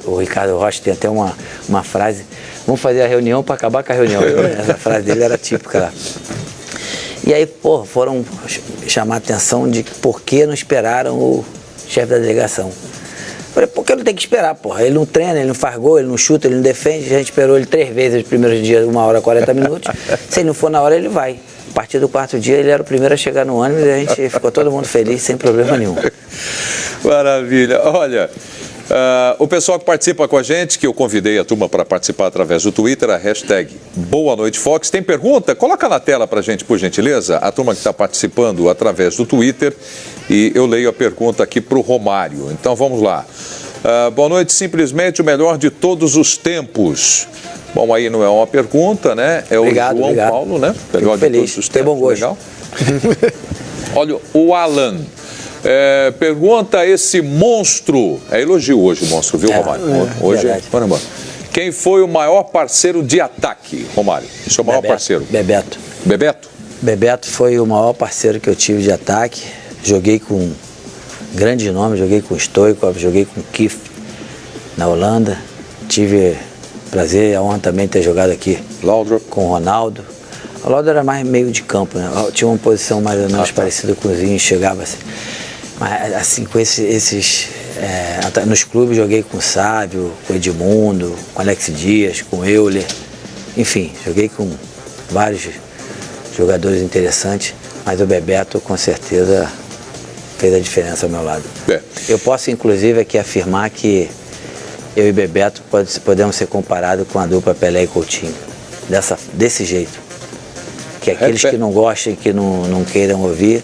O Ricardo Rocha tem até uma frase, vamos fazer a reunião para acabar com a reunião. Essa frase dele era típica lá. E aí, foram chamar a atenção de por que não esperaram o chefe da delegação. Falei, por que não tem que esperar, porra? Ele não treina, ele não faz gol, ele não chuta, ele não defende. A gente esperou ele 3 vezes nos primeiros dias, 1 hora, 40 minutos. Se ele não for na hora, ele vai. A partir do 4º dia, ele era o primeiro a chegar no ônibus e a gente ficou todo mundo feliz, sem problema nenhum. Maravilha. Olha, o pessoal que participa com a gente, que eu convidei a turma para participar através do Twitter, a hashtag Boa Noite Fox. Tem pergunta? Coloca na tela para a gente, por gentileza, a turma que está participando através do Twitter, e eu leio a pergunta aqui para o Romário. Então vamos lá. Boa noite, simplesmente o melhor de todos os tempos. Bom, aí não é uma pergunta, né? É obrigado, o João Paulo, né? Melhor de todos os tempos. Bom gosto. Legal. Olha, o Alan. Pergunta esse monstro. É elogio hoje o monstro, viu, Romário? Hoje, vamos embora. Quem foi o maior parceiro de ataque, Romário? O seu maior parceiro? Bebeto. Bebeto? Bebeto foi o maior parceiro que eu tive de ataque. Joguei com grandes nomes, joguei com Stoichkov, joguei com Kiff na Holanda. Tive prazer e a honra também de ter jogado aqui com o Ronaldo. O Ronaldo era mais meio de campo, né? Tinha uma posição mais ou menos parecida com o Zinho, chegava assim. Mas assim, com nos clubes joguei com o Sábio, com o Edmundo, com o Alex Dias, com o Euler. Enfim, joguei com vários jogadores interessantes, mas o Bebeto com certeza fez a diferença ao meu lado. Eu posso inclusive aqui afirmar que eu e Bebeto podemos ser comparados com a dupla Pelé e Coutinho, desse jeito. Que aqueles que não gostem, que não queiram ouvir,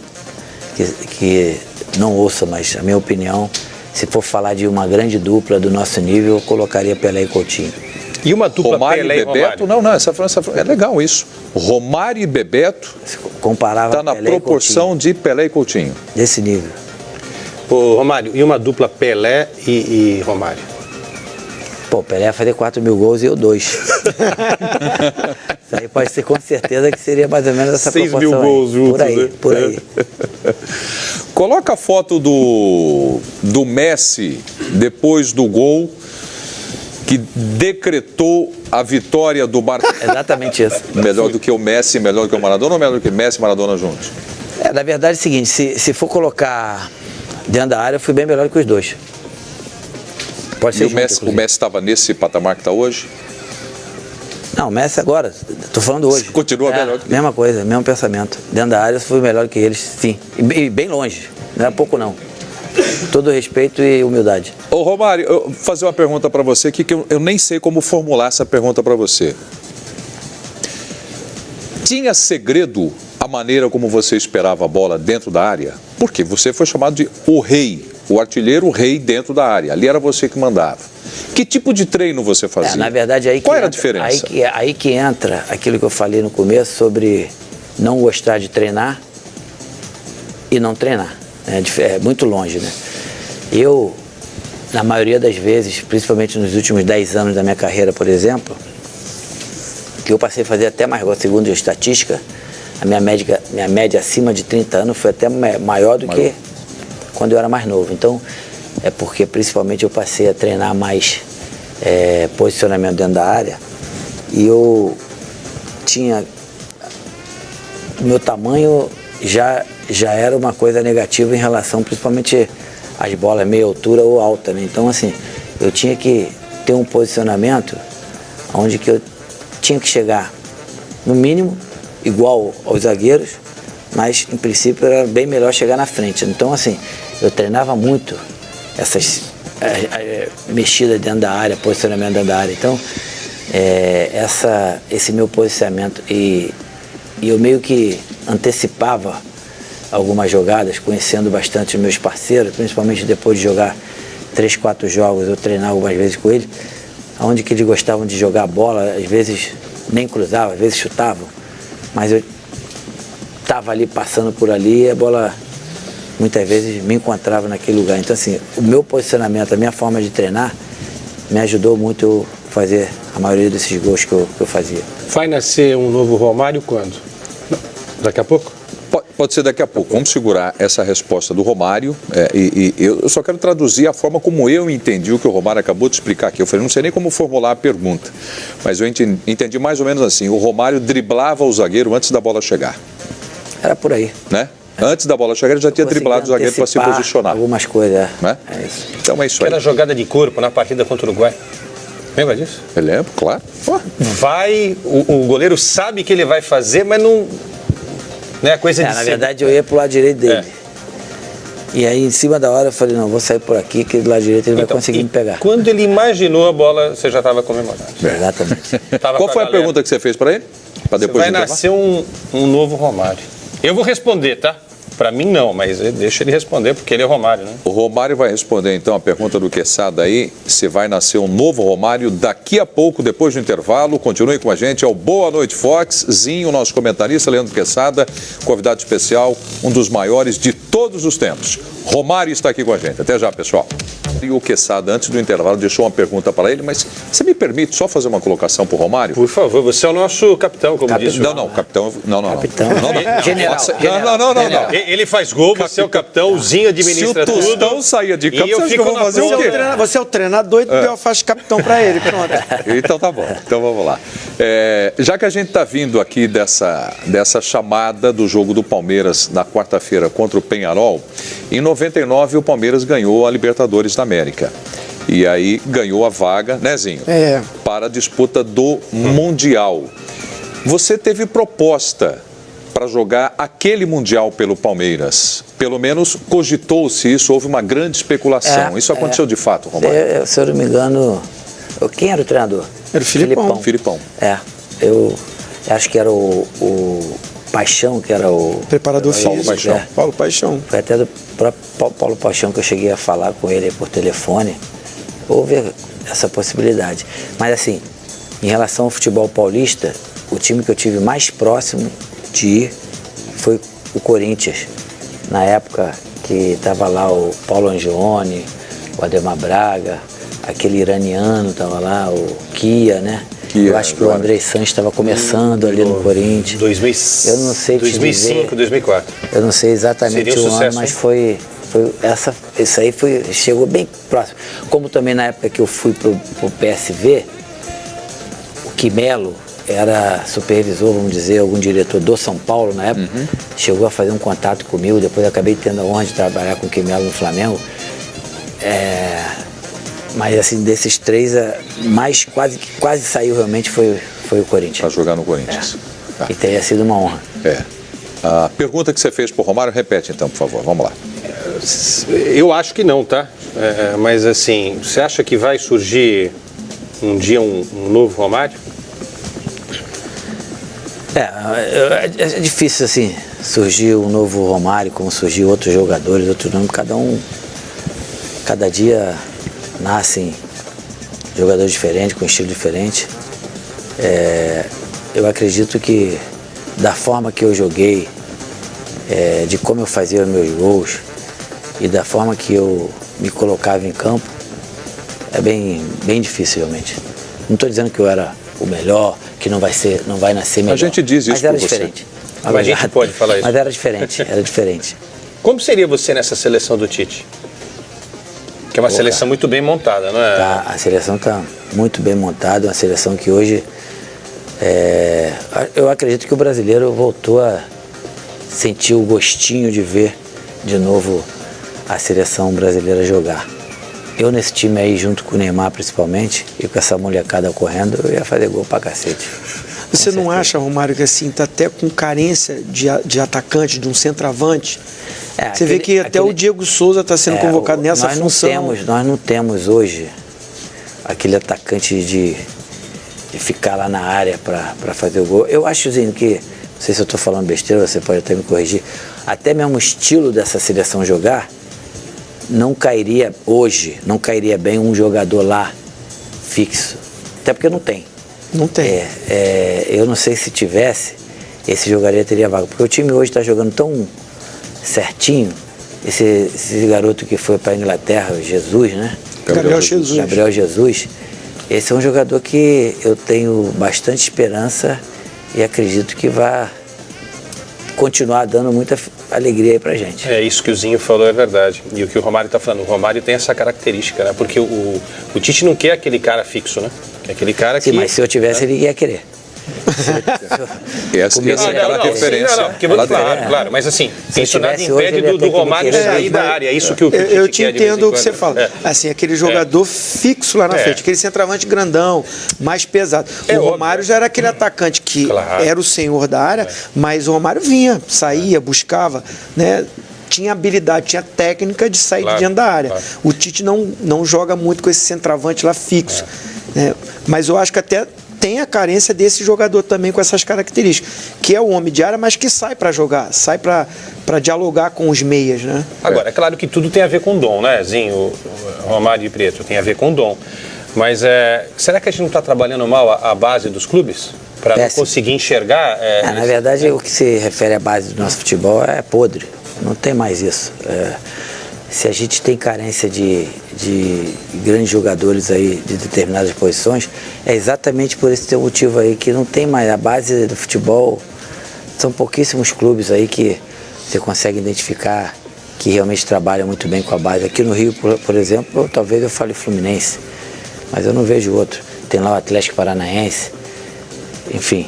que não ouçam, mas a minha opinião, se for falar de uma grande dupla do nosso nível, eu colocaria Pelé e Coutinho. E uma dupla Romário Pelé e Bebeto? Não, essa é legal isso. Romário e Bebeto está na proporção de Pelé e Coutinho. Desse nível. Ô, Romário, e uma dupla Pelé e Romário? Pô, Pelé ia fazer 4.000 gols e eu 2. Isso aí pode ser com certeza que seria mais ou menos essa proporção. 6.000 gols juntos, por aí, né? Por aí. Coloca a foto do Messi depois do gol que decretou a vitória do Barcelona. Exatamente isso. Melhor do que o Messi, melhor do que o Maradona ou melhor do que Messi e Maradona juntos? Na verdade é o seguinte, se for colocar dentro da área, eu fui bem melhor que os dois. Pode ser junto, o Messi estava nesse patamar que está hoje? Não, o Messi agora, estou falando hoje. Continua melhor do que mesma coisa, mesmo pensamento. Dentro da área eu fui melhor que eles, sim. E bem longe, não era pouco não. Todo respeito e humildade. Ô Romário, eu vou fazer uma pergunta para você aqui que eu nem sei como formular essa pergunta para você. Tinha segredo a maneira como você esperava a bola dentro da área? Porque você foi chamado de o rei, o artilheiro, o rei dentro da área. Ali era você que mandava. Que tipo de treino você fazia? Na verdade, Qual era a diferença? Aí que entra aquilo que eu falei no começo sobre não gostar de treinar e não treinar. É muito longe, né? Eu, na maioria das vezes, principalmente nos últimos 10 anos da minha carreira, por exemplo, que eu passei a fazer até mais gol, segundo a estatística, a minha média acima de 30 anos foi até maior do que quando eu era mais novo. Então, é porque principalmente eu passei a treinar mais posicionamento dentro da área e eu tinha... Meu tamanho já era uma coisa negativa em relação, principalmente às bolas meia altura ou alta, né? Então, assim, eu tinha que ter um posicionamento onde que eu tinha que chegar, no mínimo, igual aos zagueiros, mas, em princípio, era bem melhor chegar na frente. Então, assim, eu treinava muito essas mexidas dentro da área, posicionamento dentro da área. Então, esse meu posicionamento e eu meio que antecipava algumas jogadas, conhecendo bastante os meus parceiros, principalmente depois de jogar 3, 4 jogos, eu treinava algumas vezes com eles, onde que eles gostavam de jogar bola, às vezes nem cruzava, às vezes chutavam, mas eu estava ali passando por ali e a bola muitas vezes me encontrava naquele lugar. Então, assim, o meu posicionamento, a minha forma de treinar me ajudou muito a fazer a maioria desses gols que eu fazia. Vai nascer um novo Romário quando? Daqui a pouco? Pode ser daqui a pouco. Vamos segurar essa resposta do Romário e eu só quero traduzir a forma como eu entendi o que o Romário acabou de explicar aqui. Eu falei, não sei nem como formular a pergunta, mas eu entendi mais ou menos assim. O Romário driblava o zagueiro antes da bola chegar. Era por aí. Né? Antes da bola chegar, ele já tinha driblado o zagueiro para se posicionar. Algumas coisas, né? É isso. Então é isso aí. Aquela jogada de corpo na partida contra o Uruguai. Lembra disso? Eu lembro, claro. O goleiro sabe que ele vai fazer, mas não... Né, coisa de na verdade, eu ia pro lado direito dele. E aí, em cima da hora, eu falei, não, vou sair por aqui, que do lado direito ele vai conseguir me pegar. Quando ele imaginou a bola, você já estava comemorando. Exatamente. Qual foi a pergunta que você fez para ele? Pra depois vai nascer um novo Romário. Eu vou responder, tá? Para mim não, mas deixa ele responder, porque ele é Romário, né? O Romário vai responder então a pergunta do Quesada aí, se vai nascer um novo Romário daqui a pouco, depois do intervalo. Continue com a gente, é o Boa Noite Fox, Zinho, nosso comentarista, Leandro Quesada, convidado especial, um dos maiores de todos os tempos. Romário está aqui com a gente. Até já, pessoal. E o Quesada, antes do intervalo, deixou uma pergunta para ele, mas você me permite só fazer uma colocação para o Romário? Por favor, você é o nosso capitão, como disse. Não, capitão. Não. Capitão. Não. General. Não. Ele faz gol, você é o capitão, o Zinho administra tudo. Se o Tostão saía de campo, você acha que eu vou fazer o quê? Você é o treinador e eu faço capitão para ele, pronto. Então tá bom, então vamos lá. Já que a gente está vindo aqui dessa chamada do jogo do Palmeiras na quarta-feira contra o Peñarol, em 99 o Palmeiras ganhou a Libertadores da América. E aí ganhou a vaga, né, Zinho? Para a disputa do Mundial. Você teve proposta para jogar aquele Mundial pelo Palmeiras. Pelo menos cogitou-se isso, houve uma grande especulação. Isso aconteceu de fato, Romário? Se eu não me engano, quem era o treinador? Era o Filipão. Eu acho que era o Paixão, que era o... Preparador físico. Paixão. Paulo Paixão. Foi até do próprio Paulo Paixão que eu cheguei a falar com ele por telefone. Houve essa possibilidade. Mas assim, em relação ao futebol paulista, o time que eu tive mais próximo de ir foi o Corinthians. Na época que estava lá o Paulo Angione, o Ademar Braga, aquele iraniano estava lá, o Kia, né? Eu acho que o Andrei Sanches estava começando ali no Corinthians. Eu não sei 2005, 2004. Eu não sei exatamente o ano, mas isso aí chegou bem próximo. Como também na época que eu fui pro PSV, o Quimelo era supervisor, vamos dizer, algum diretor do São Paulo na época, chegou a fazer um contato comigo, depois acabei tendo a honra de trabalhar com o Quimelo no Flamengo. Mas assim, desses três, mais quase saiu realmente foi o Corinthians. Para jogar no Corinthians. E teria sido uma honra. A pergunta que você fez para o Romário, repete então, por favor, vamos lá. Eu acho que não, tá? Mas assim, você acha que vai surgir um dia um novo Romário? É difícil assim, surgir um novo Romário, como surgir outros jogadores, outros nomes, cada dia nascem jogadores diferentes, com estilo diferente. Eu acredito que da forma que eu joguei, de como eu fazia os meus gols e da forma que eu me colocava em campo, é bem difícil realmente. Não estou dizendo que eu era o melhor, que não vai nascer melhor. A gente diz isso mas era por você. diferente. Mas a gente pode falar isso. Mas era diferente. Como seria você nessa seleção do Tite? Que é uma seleção muito bem montada, não é? Tá, a seleção está muito bem montada, uma seleção que hoje, eu acredito que o brasileiro voltou a sentir o gostinho de ver de novo a seleção brasileira jogar. Eu nesse time aí, junto com o Neymar principalmente, e com essa molecada correndo, eu ia fazer gol pra cacete. Você não acha, Romário, que assim, tá até com carência de atacante, de um centroavante? Você vê que até o Diego Souza está sendo convocado nessa função. Nós não temos hoje aquele atacante de ficar lá na área para fazer o gol. Eu acho assim, que, não sei se eu estou falando besteira, você pode até me corrigir, até mesmo o estilo dessa seleção jogar, não cairia bem um jogador lá fixo. Até porque não tem. Não tem. Eu não sei se tivesse, esse jogaria teria vaga. Porque o time hoje está jogando tão certinho. Esse garoto que foi para a Inglaterra, Jesus, né? Gabriel Jesus. Esse é um jogador que eu tenho bastante esperança e acredito que vai continuar dando muita alegria aí pra gente. Isso que o Zinho falou é verdade. E o que o Romário está falando, o Romário tem essa característica, né? Porque o Tite não quer aquele cara fixo, né? É aquele cara que... Sim, mas se eu tivesse, ele ia querer. Essa é aquela referência. Claro, mas assim, isso nada impede do Romário sair da área. É isso que o Eu te entendo o que você fala. Assim, aquele jogador fixo lá na frente, aquele centroavante grandão, mais pesado. O Romário já era aquele atacante que era o senhor da área, mas o Romário vinha, saía, buscava, né? Tinha habilidade, tinha técnica de sair de dentro da área. O Tite não joga muito com esse centroavante lá fixo. Né? Mas eu acho que até tem a carência desse jogador também com essas características, que é o homem de área, mas que sai para jogar, sai para dialogar com os meias, né? Agora, é claro que tudo tem a ver com dom, né, Zinho? Romário e Prieto, tem a ver com dom. Mas será que a gente não está trabalhando mal a base dos clubes? Para não conseguir enxergar? Na verdade, o que se refere à base do nosso futebol é podre. Não tem mais isso. Se a gente tem carência de grandes jogadores aí de determinadas posições, é exatamente por esse motivo aí que não tem mais. A base do futebol, são pouquíssimos clubes aí que você consegue identificar que realmente trabalham muito bem com a base. Aqui no Rio, por exemplo, talvez eu fale Fluminense, mas eu não vejo outro. Tem lá o Atlético Paranaense, enfim.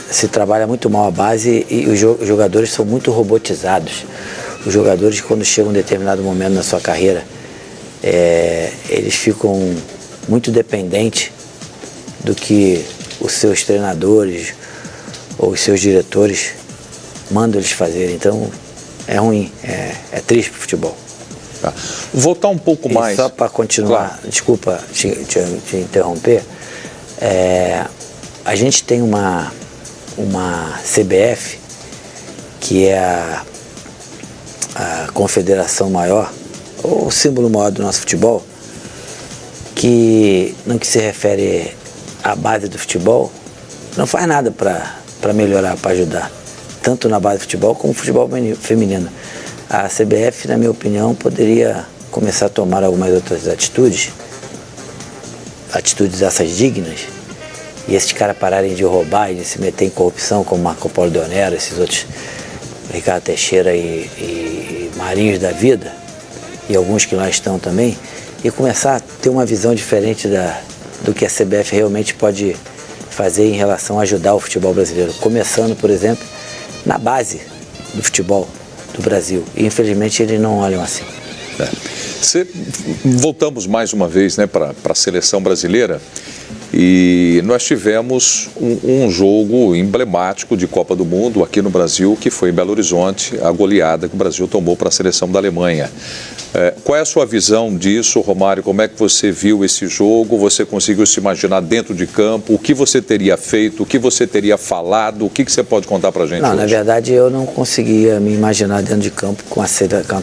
Se trabalha muito mal a base e os jogadores são muito robotizados. Os jogadores, quando chegam em um determinado momento na sua carreira, eles ficam muito dependentes do que os seus treinadores ou os seus diretores mandam eles fazerem. Então, é ruim, é triste para o futebol. Voltar um pouco mais. Só para continuar, desculpa te interromper, a gente tem uma CBF, que é a confederação maior, ou o símbolo maior do nosso futebol, que no que se refere à base do futebol, não faz nada para melhorar, para ajudar, tanto na base do futebol como no futebol feminino. A CBF, na minha opinião, poderia começar a tomar algumas outras atitudes essas dignas, e esses caras pararem de roubar e de se meter em corrupção, como Marco Polo Deonero, esses outros, Ricardo Teixeira e Marinhos da vida, e alguns que lá estão também, e começar a ter uma visão diferente do que a CBF realmente pode fazer em relação a ajudar o futebol brasileiro, começando, por exemplo, na base do futebol do Brasil. E infelizmente eles não olham assim. Voltamos mais uma vez, né, para a seleção brasileira. E nós tivemos um jogo emblemático de Copa do Mundo aqui no Brasil, que foi em Belo Horizonte, a goleada que o Brasil tomou para a seleção da Alemanha. Qual é a sua visão disso, Romário? Como é que você viu esse jogo? Você conseguiu se imaginar dentro de campo? O que você teria feito? O que você teria falado? O que você pode contar para a gente hoje? Na verdade, eu não conseguia me imaginar dentro de campo com a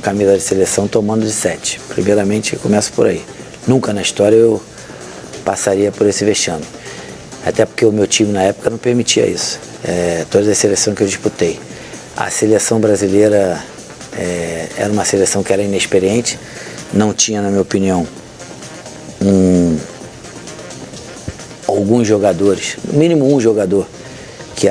camisa de seleção tomando de 7. Primeiramente, começo por aí. Nunca na história eu passaria por esse vexame. Até porque o meu time na época não permitia isso. Todas as seleções que eu disputei. A seleção brasileira era uma seleção que era inexperiente, não tinha, na minha opinião, alguns jogadores, no mínimo um jogador que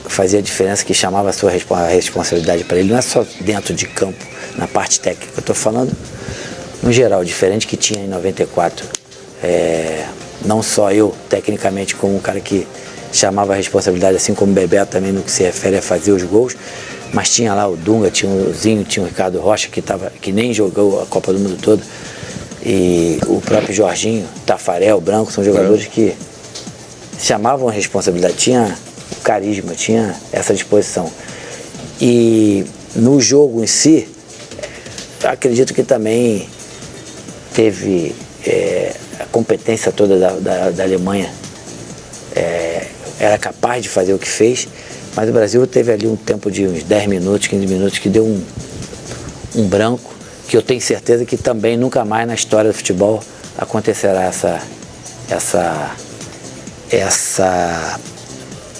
fazia a diferença, que chamava a sua responsabilidade para ele. Não é só dentro de campo, na parte técnica, eu estou falando no geral, diferente que tinha em 94. Não só eu, tecnicamente, como um cara que chamava a responsabilidade, assim como o Bebeto também no que se refere a fazer os gols, mas tinha lá o Dunga, tinha o Zinho, tinha o Ricardo Rocha, que nem jogou a Copa do Mundo toda, e o próprio Jorginho, Tafarel, Branco, são jogadores que chamavam a responsabilidade, tinha o carisma, tinha essa disposição. E no jogo em si, acredito que também teve a competência toda da Alemanha, era capaz de fazer o que fez, mas o Brasil teve ali um tempo de uns 10 minutos, 15 minutos, que deu um branco, que eu tenho certeza que também nunca mais na história do futebol acontecerá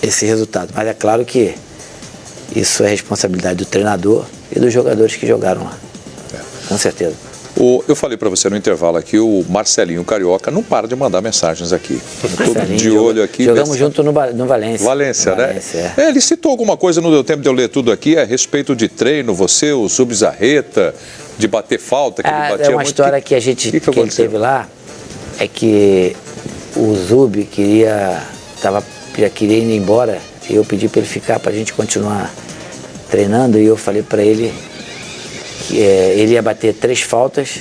esse resultado. Mas é claro que isso é responsabilidade do treinador e dos jogadores que jogaram lá, com certeza. Eu falei para você no intervalo aqui, o Marcelinho Carioca não para de mandar mensagens aqui. Estou de olho aqui. Jogamos junto no Valência. Valência, né? Ele citou alguma coisa, não deu tempo de eu ler tudo aqui, a respeito de treino, você, o Zubizarreta, de bater falta, que ele batia muito. É uma história que ele teve lá, é que o Zub já queria ir embora, e eu pedi para ele ficar, para a gente continuar treinando, e eu falei para ele que ele ia bater 3 faltas,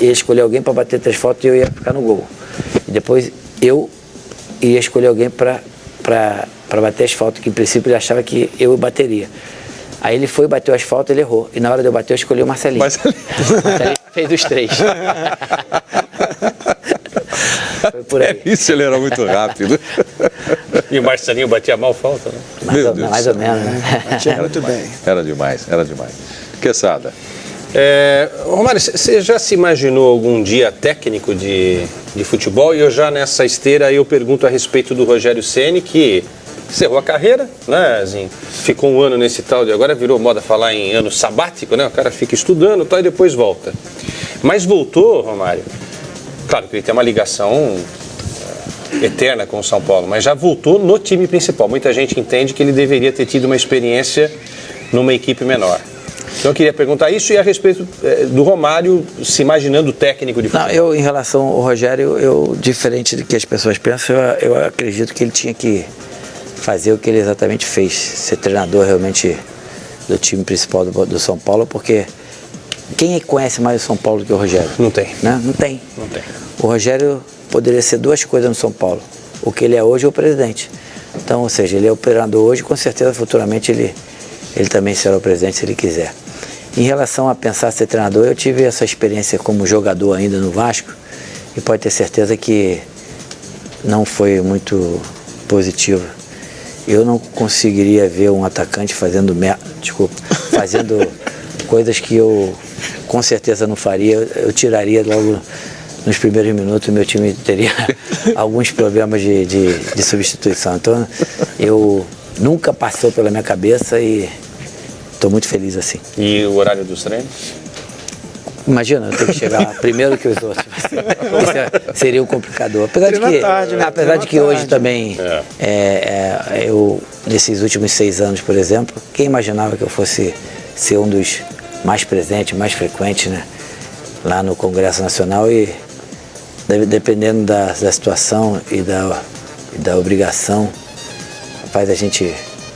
ia escolher alguém para bater 3 faltas e eu ia ficar no gol. E depois eu ia escolher alguém para bater as faltas, que em princípio ele achava que eu bateria. Aí ele foi, bateu as faltas, ele errou. E na hora de eu bater, eu escolhi o Marcelinho. Marcelinho fez os 3. Foi por aí. Isso, ele era muito rápido. E o Marcelinho batia mal falta, né? Mais ou menos, né? Batia muito bem. Era demais. Quesada. Romário, você já se imaginou algum dia técnico de futebol? E eu já nessa esteira eu pergunto a respeito do Rogério Ceni, que encerrou a carreira, né, Zinho? Ficou um ano nesse tal de... Agora virou moda falar em ano sabático, né? O cara fica estudando tal, e depois volta. Mas voltou, Romário. Claro que ele tem uma ligação eterna com o São Paulo, mas já voltou no time principal. Muita gente entende que ele deveria ter tido uma experiência numa equipe menor. Então eu queria perguntar isso e a respeito do Romário se imaginando técnico de futebol. Não, em relação ao Rogério, diferente do que as pessoas pensam, eu acredito que ele tinha que fazer o que ele exatamente fez, ser treinador realmente do time principal do São Paulo, porque quem conhece mais o São Paulo do que o Rogério? Não tem. Né? Não tem. O Rogério poderia ser 2 coisas no São Paulo. O que ele é hoje é o presidente. Então, ou seja, ele é o treinador hoje, com certeza futuramente ele também será o presidente se ele quiser. Em relação a pensar ser treinador, eu tive essa experiência como jogador ainda no Vasco, e pode ter certeza que não foi muito positiva. Eu não conseguiria ver um atacante fazendo coisas que eu com certeza não faria. Eu tiraria logo nos primeiros minutos, o meu time teria alguns problemas de substituição. Então, eu nunca passou pela minha cabeça e estou muito feliz assim. E o horário dos treinos? Imagina, eu tenho que chegar lá primeiro que os outros. Isso seria um complicador. Apesar de que hoje também, eu, nesses últimos 6 anos, por exemplo, quem imaginava que eu fosse ser um dos mais presentes, mais frequentes, né, lá no Congresso Nacional, e dependendo da situação e da obrigação,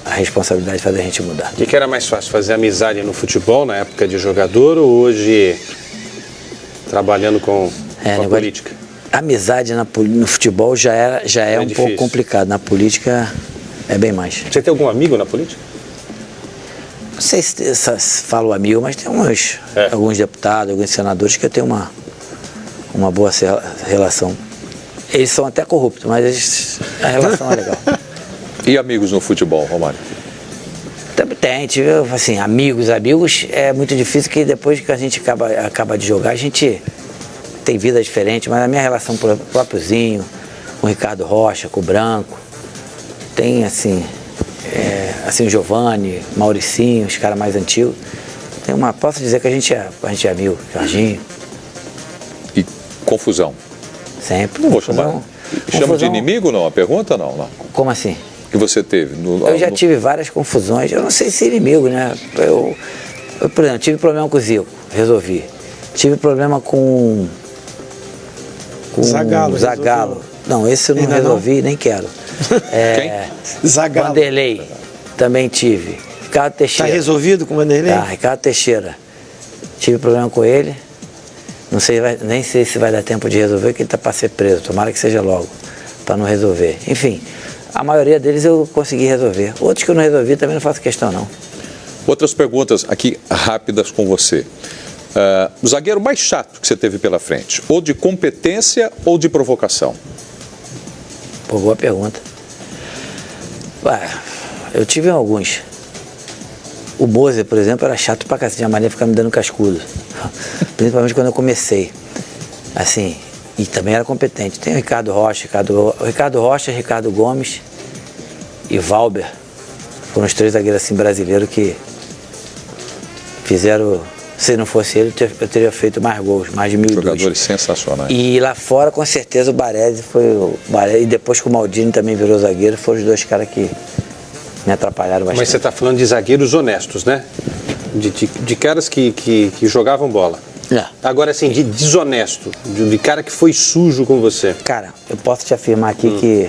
a responsabilidade faz a gente mudar. O que era mais fácil, fazer amizade no futebol, na época de jogador, ou hoje trabalhando com a política? Amizade no futebol já é um difícil. Pouco complicado. Na política é bem mais. Você tem algum amigo na política? Não sei se falo amigo, mas tem alguns deputados, alguns senadores que eu tenho uma boa relação. Eles são até corruptos, mas a relação é legal. E amigos no futebol, Romário? Tem, assim, amigos, é muito difícil, que depois que a gente acaba de jogar, a gente tem vida diferente, mas a minha relação com o próprio Zinho, com o Ricardo Rocha, com o Branco, tem assim o Giovanni, Mauricinho, os caras mais antigos. Posso dizer que a gente é amigo, Jorginho. E confusão? Sempre. Não vou chamar. Chama de inimigo não? A pergunta não. Como assim? Que você teve? Eu já tive várias confusões, eu não sei se inimigo, né? Eu, por exemplo, tive problema com o Zico, resolvi. Tive problema com Zagallo. Não, esse eu não resolvi, nem quero. Quem? Zagallo. Vanderlei, também tive. Ricardo Teixeira. Tá resolvido com o Vanderlei? Tá, Ricardo Teixeira. Tive problema com ele. Não sei, nem sei se vai dar tempo de resolver, porque ele tá para ser preso. Tomara que seja logo, para não resolver. Enfim, a maioria deles eu consegui resolver. Outros que eu não resolvi também não faço questão, não. Outras perguntas aqui rápidas com você. O zagueiro mais chato que você teve pela frente, ou de competência ou de provocação? Pô, boa pergunta. Eu tive alguns. O Moser, por exemplo, era chato pra cacete, a Maria ficava me dando cascudo. Principalmente quando eu comecei. Assim, e também era competente. Tem o Ricardo Rocha, Ricardo Gomes e Valber. Foram os 3 zagueiros assim brasileiros que fizeram. Se não fosse ele, eu teria feito mais gols, mais de 1.002. Jogadores sensacionais. E lá fora, com certeza, o Baresi e depois que o Maldini também virou zagueiro, foram os 2 caras que me atrapalharam bastante. Mas você está falando de zagueiros honestos, né? De caras que jogavam bola. Agora, assim, de desonesto, de cara que foi sujo com você. Cara, eu posso te afirmar aqui que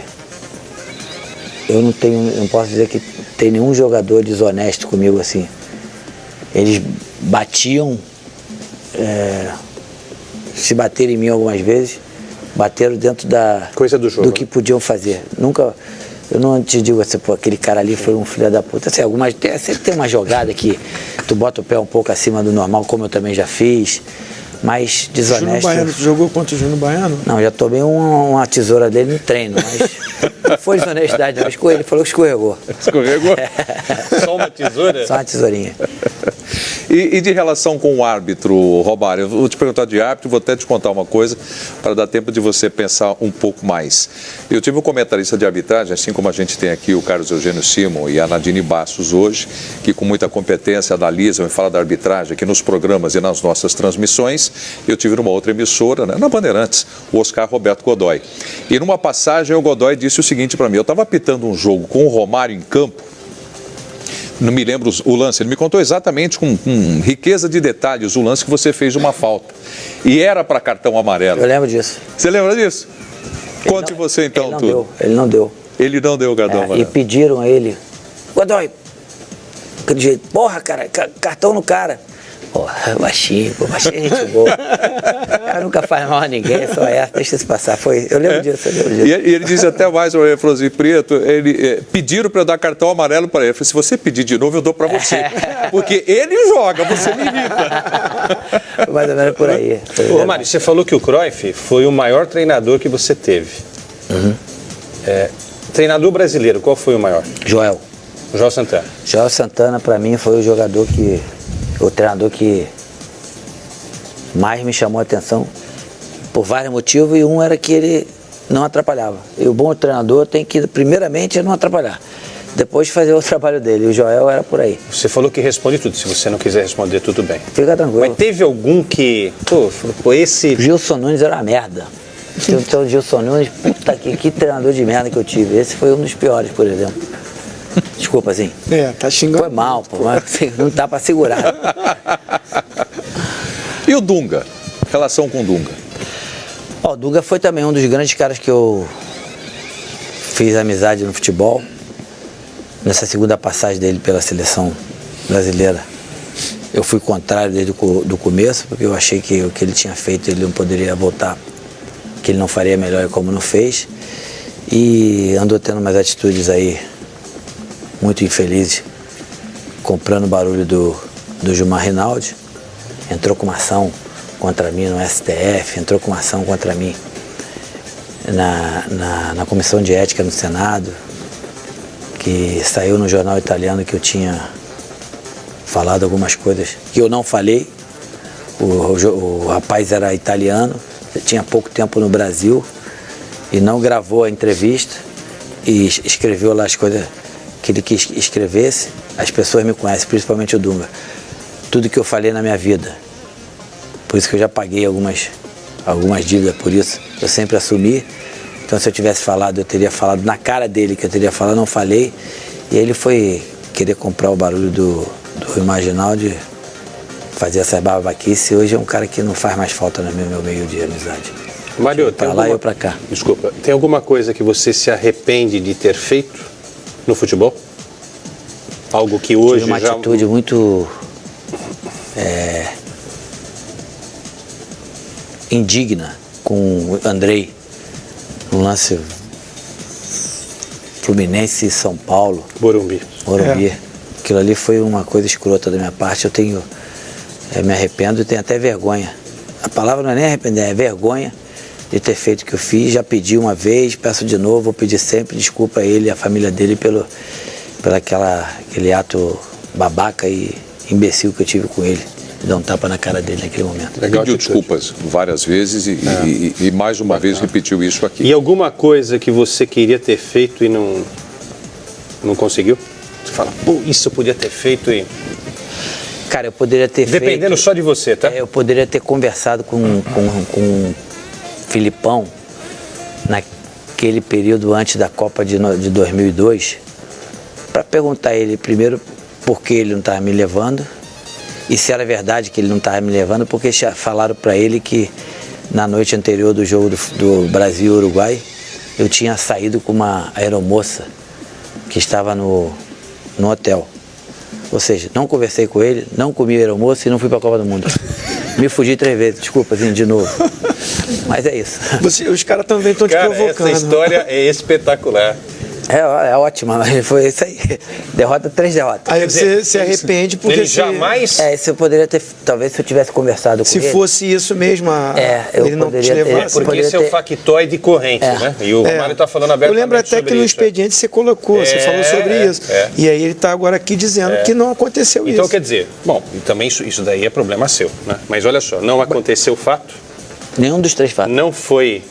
eu não posso dizer que tem nenhum jogador desonesto comigo assim. Eles batiam, se bateram em mim algumas vezes, bateram dentro coisa do jogo, que podiam fazer. Nunca, eu não te digo assim, pô, aquele cara ali foi um filho da puta. Assim, sempre tem uma jogada que tu bota o pé um pouco acima do normal, como eu também já fiz, mas desonesto. Júnior Baiano, tu jogou contra o Júnior Baiano? Não, já tomei uma tesoura dele no treino, mas não foi desonestidade, não. Ele falou que escorregou. Escorregou? Só uma tesoura? Só uma tesourinha. E de relação com o árbitro, Romário, eu vou te perguntar de árbitro, vou até te contar uma coisa para dar tempo de você pensar um pouco mais. Eu tive um comentarista de arbitragem, assim como a gente tem aqui o Carlos Eugênio Simon e a Nadine Bastos hoje, que com muita competência analisam e falam da arbitragem aqui nos programas e nas nossas transmissões. Eu tive numa outra emissora, né, na Bandeirantes, o Oscar Roberto Godoy. E numa passagem o Godoy disse o seguinte para mim: eu estava apitando um jogo com o Romário em campo, não me lembro o lance, ele me contou exatamente com riqueza de detalhes o lance que você fez uma falta. E era para cartão amarelo. Eu lembro disso. Você lembra disso? Conte você então tudo. Ele não deu. Ele não deu o cartão amarelo. E pediram a ele: Godoy, aquele jeito, porra, cara, cartão no cara. Porra, baixinho é gente boa. O cara nunca faz mal a ninguém, só deixa isso passar. Eu lembro disso, E ele disse até mais, ele falou assim: Prieto, pediram para eu dar cartão amarelo para ele. Eu falei: se você pedir de novo, eu dou para você. Porque ele joga, você me imita. Mais ou menos por aí. Ô, Mário, você falou que o Cruyff foi o maior treinador que você teve. Uhum. Treinador brasileiro, qual foi o maior? Joel Santana. Joel Santana, para mim, foi o treinador que mais me chamou a atenção por vários motivos, e um era que ele não atrapalhava. E o bom treinador tem que, primeiramente, não atrapalhar, depois fazer o trabalho dele. O Joel era por aí. Você falou que responde tudo, se você não quiser responder, tudo bem. Fica tranquilo. Mas teve algum que, esse... Gilson Nunes era uma merda. Então, o Gilson Nunes, puta que treinador de merda que eu tive. Esse foi um dos piores, por exemplo. Desculpa, assim. Tá xingando. Foi mal, pô, mas não dá pra segurar. E o Dunga? Relação com o Dunga? O Dunga foi também um dos grandes caras que eu fiz amizade no futebol. Nessa segunda passagem dele pela seleção brasileira, eu fui contrário desde o começo, porque eu achei que o que ele tinha feito ele não poderia voltar, que ele não faria melhor como não fez. E andou tendo umas atitudes aí muito infeliz, comprando o barulho do Gilmar Rinaldi. Entrou com uma ação contra mim no STF, entrou com uma ação contra mim na Comissão de Ética no Senado, que saiu no jornal italiano que eu tinha falado algumas coisas que eu não falei. O rapaz era italiano, tinha pouco tempo no Brasil e não gravou a entrevista e escreveu lá as coisas que ele quis que escrevesse. As pessoas me conhecem, principalmente o Dunga. Tudo que eu falei na minha vida. Por isso que eu já paguei algumas dívidas por isso. Eu sempre assumi. Então, se eu tivesse falado, eu teria falado na cara dele que eu teria falado, não falei. E aí ele foi querer comprar o barulho do Imaginal de fazer essa babaquice. Hoje é um cara que não faz mais falta no meu meio de amizade. Mário, pra lá e eu pra cá. Desculpa, tem alguma coisa que você se arrepende de ter feito no futebol? Algo que hoje Tive uma atitude muito indigna com o Andrei, no lance Fluminense e São Paulo. Morumbi. Aquilo ali foi uma coisa escrota da minha parte. Eu me arrependo e tenho até vergonha. A palavra não é nem arrepender, é vergonha de ter feito o que eu fiz. Já pedi uma vez, peço de novo, vou pedir sempre desculpa a ele e a família dele pelo aquele ato babaca e imbecil que eu tive com ele. Dar um tapa na cara dele naquele momento. Pediu desculpas várias vezes e mais uma vez repetiu isso aqui. E alguma coisa que você queria ter feito e não conseguiu? Você fala, pô, isso eu podia ter feito e... Cara, eu poderia ter Dependendo só de você, tá? Eu poderia ter conversado com o Filipão naquele período antes da Copa de 2002 para perguntar a ele primeiro por que ele não estava me levando e se era verdade que ele não estava me levando, porque falaram para ele que na noite anterior do jogo do Brasil e Uruguai eu tinha saído com uma aeromoça que estava no hotel. Ou seja, não conversei com ele, não comi aeromoça e não fui para a Copa do Mundo. Me fugi 3 vezes, desculpa, assim, de novo. Mas é isso. Os caras também estão te provocando. Essa história é espetacular. É ótima, mas foi isso aí. 3 derrotas. Aí você se arrepende porque... Ele jamais... Isso eu poderia ter... Talvez se eu tivesse conversado com ele... Se fosse isso mesmo, ele não te levasse. Porque esse é o factoide corrente, né? E o Mário está falando abertamente. Eu lembro até que no expediente você colocou, você falou sobre isso. E aí ele está agora aqui dizendo que não aconteceu isso. Então quer dizer, bom, também isso daí é problema seu, né? Mas olha só, não aconteceu o fato. Nenhum dos 3 fatos. Não foi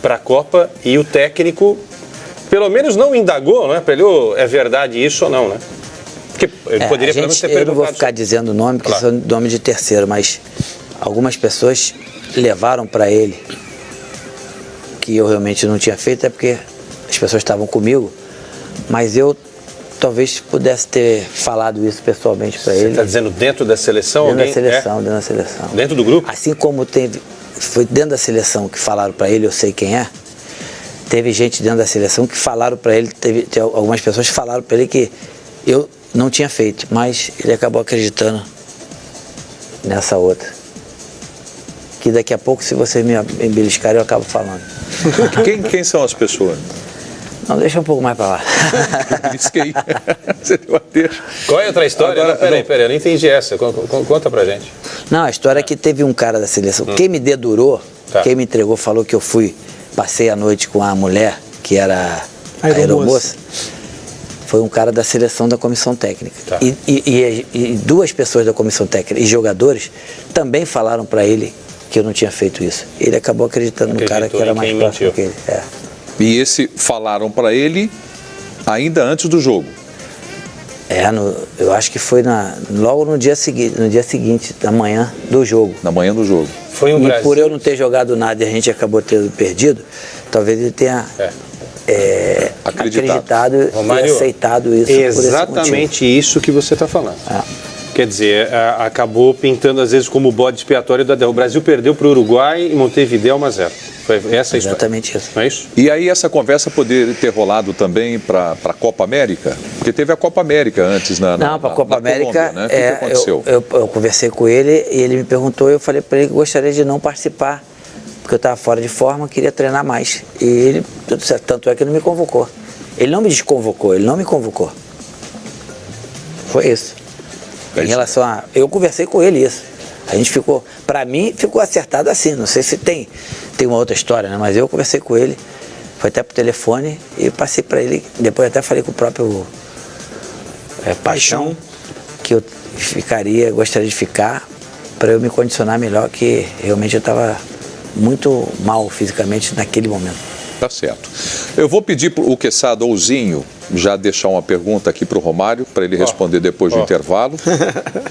para a Copa e o técnico... Pelo menos não indagou, né? Para ele, é verdade isso ou não, né? Porque ele poderia pelo menos ter perguntado. Eu não vou ficar dizendo o nome, porque são nome de terceiro, mas algumas pessoas levaram para ele que eu realmente não tinha feito, é porque as pessoas estavam comigo, mas eu talvez pudesse ter falado isso pessoalmente para ele. Você está dizendo dentro da seleção? Dentro da seleção. Dentro do grupo? Assim como foi dentro da seleção que falaram para ele, eu sei quem é. Teve gente dentro da seleção que falaram para ele, algumas pessoas que falaram para ele que eu não tinha feito, mas ele acabou acreditando nessa outra. Que daqui a pouco, se você me embeliscar, eu acabo falando. Quem são as pessoas? Não, deixa um pouco mais para lá. Isso que aí. Você deu a deixa. Qual é a outra história? Agora, peraí, eu não entendi essa. Conta pra gente. Não, a história é que teve um cara da seleção. Quem me dedurou, quem me entregou, falou que eu passei a noite com a mulher, que era a aeromoça, foi um cara da seleção da comissão técnica. Tá. E 2 pessoas da comissão técnica e jogadores também falaram para ele que eu não tinha feito isso. Ele acabou acreditando no cara que era mais próximo que ele. E esse falaram para ele ainda antes do jogo? Eu acho que foi logo no dia seguinte, da manhã do jogo. Na manhã do jogo. Foi um Brasil. Por eu não ter jogado nada e a gente acabou tendo perdido, talvez ele tenha acreditado e aceitado isso. Exatamente isso que você está falando. Quer dizer, acabou pintando às vezes como bode expiatório da derrota. O Brasil perdeu para o Uruguai e Montevideo 1-0. Foi essa a história. Exatamente isso. Não é isso? E aí essa conversa poderia ter rolado também para a Copa América? Porque teve a Copa América antes para a Copa América, Colômbia, né? O que aconteceu? Eu conversei com ele e ele me perguntou, eu falei para ele que gostaria de não participar, porque eu estava fora de forma, queria treinar mais. E ele, tudo certo, tanto é que ele não me convocou. Ele não me desconvocou, ele não me convocou. Foi isso. Em relação a... Eu conversei com ele isso. A gente ficou... Para mim, ficou acertado assim. Não sei se tem uma outra história, né? Mas eu conversei com ele. Foi até por telefone e passei para ele. Depois até falei com o próprio Paixão que eu gostaria de ficar para eu me condicionar melhor, que realmente eu estava muito mal fisicamente naquele momento. Tá certo. Eu vou pedir o Quesada ou o Zinho já deixar uma pergunta aqui para o Romário, para ele responder depois do intervalo.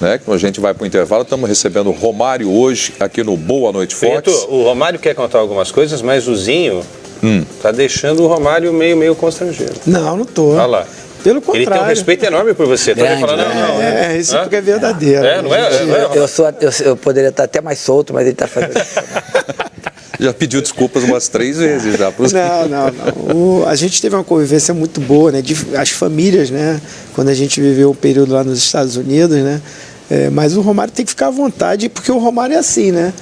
Né? Que a gente vai para o intervalo. Estamos recebendo o Romário hoje aqui no Boa Noite Fox. Preto, o Romário quer contar algumas coisas, mas o Zinho tá deixando o Romário meio constrangido. Não tô. Olha lá. Pelo contrário. Ele tem um respeito enorme por você. Tá Grande, falando, não. Isso porque é verdadeiro. Não é? Eu poderia estar até mais solto, mas ele está fazendo. Já pediu desculpas umas 3 vezes já. Não. A gente teve uma convivência muito boa, né? As famílias, né? Quando a gente viveu um período lá nos Estados Unidos, né? Mas o Romário tem que ficar à vontade, porque o Romário é assim, né?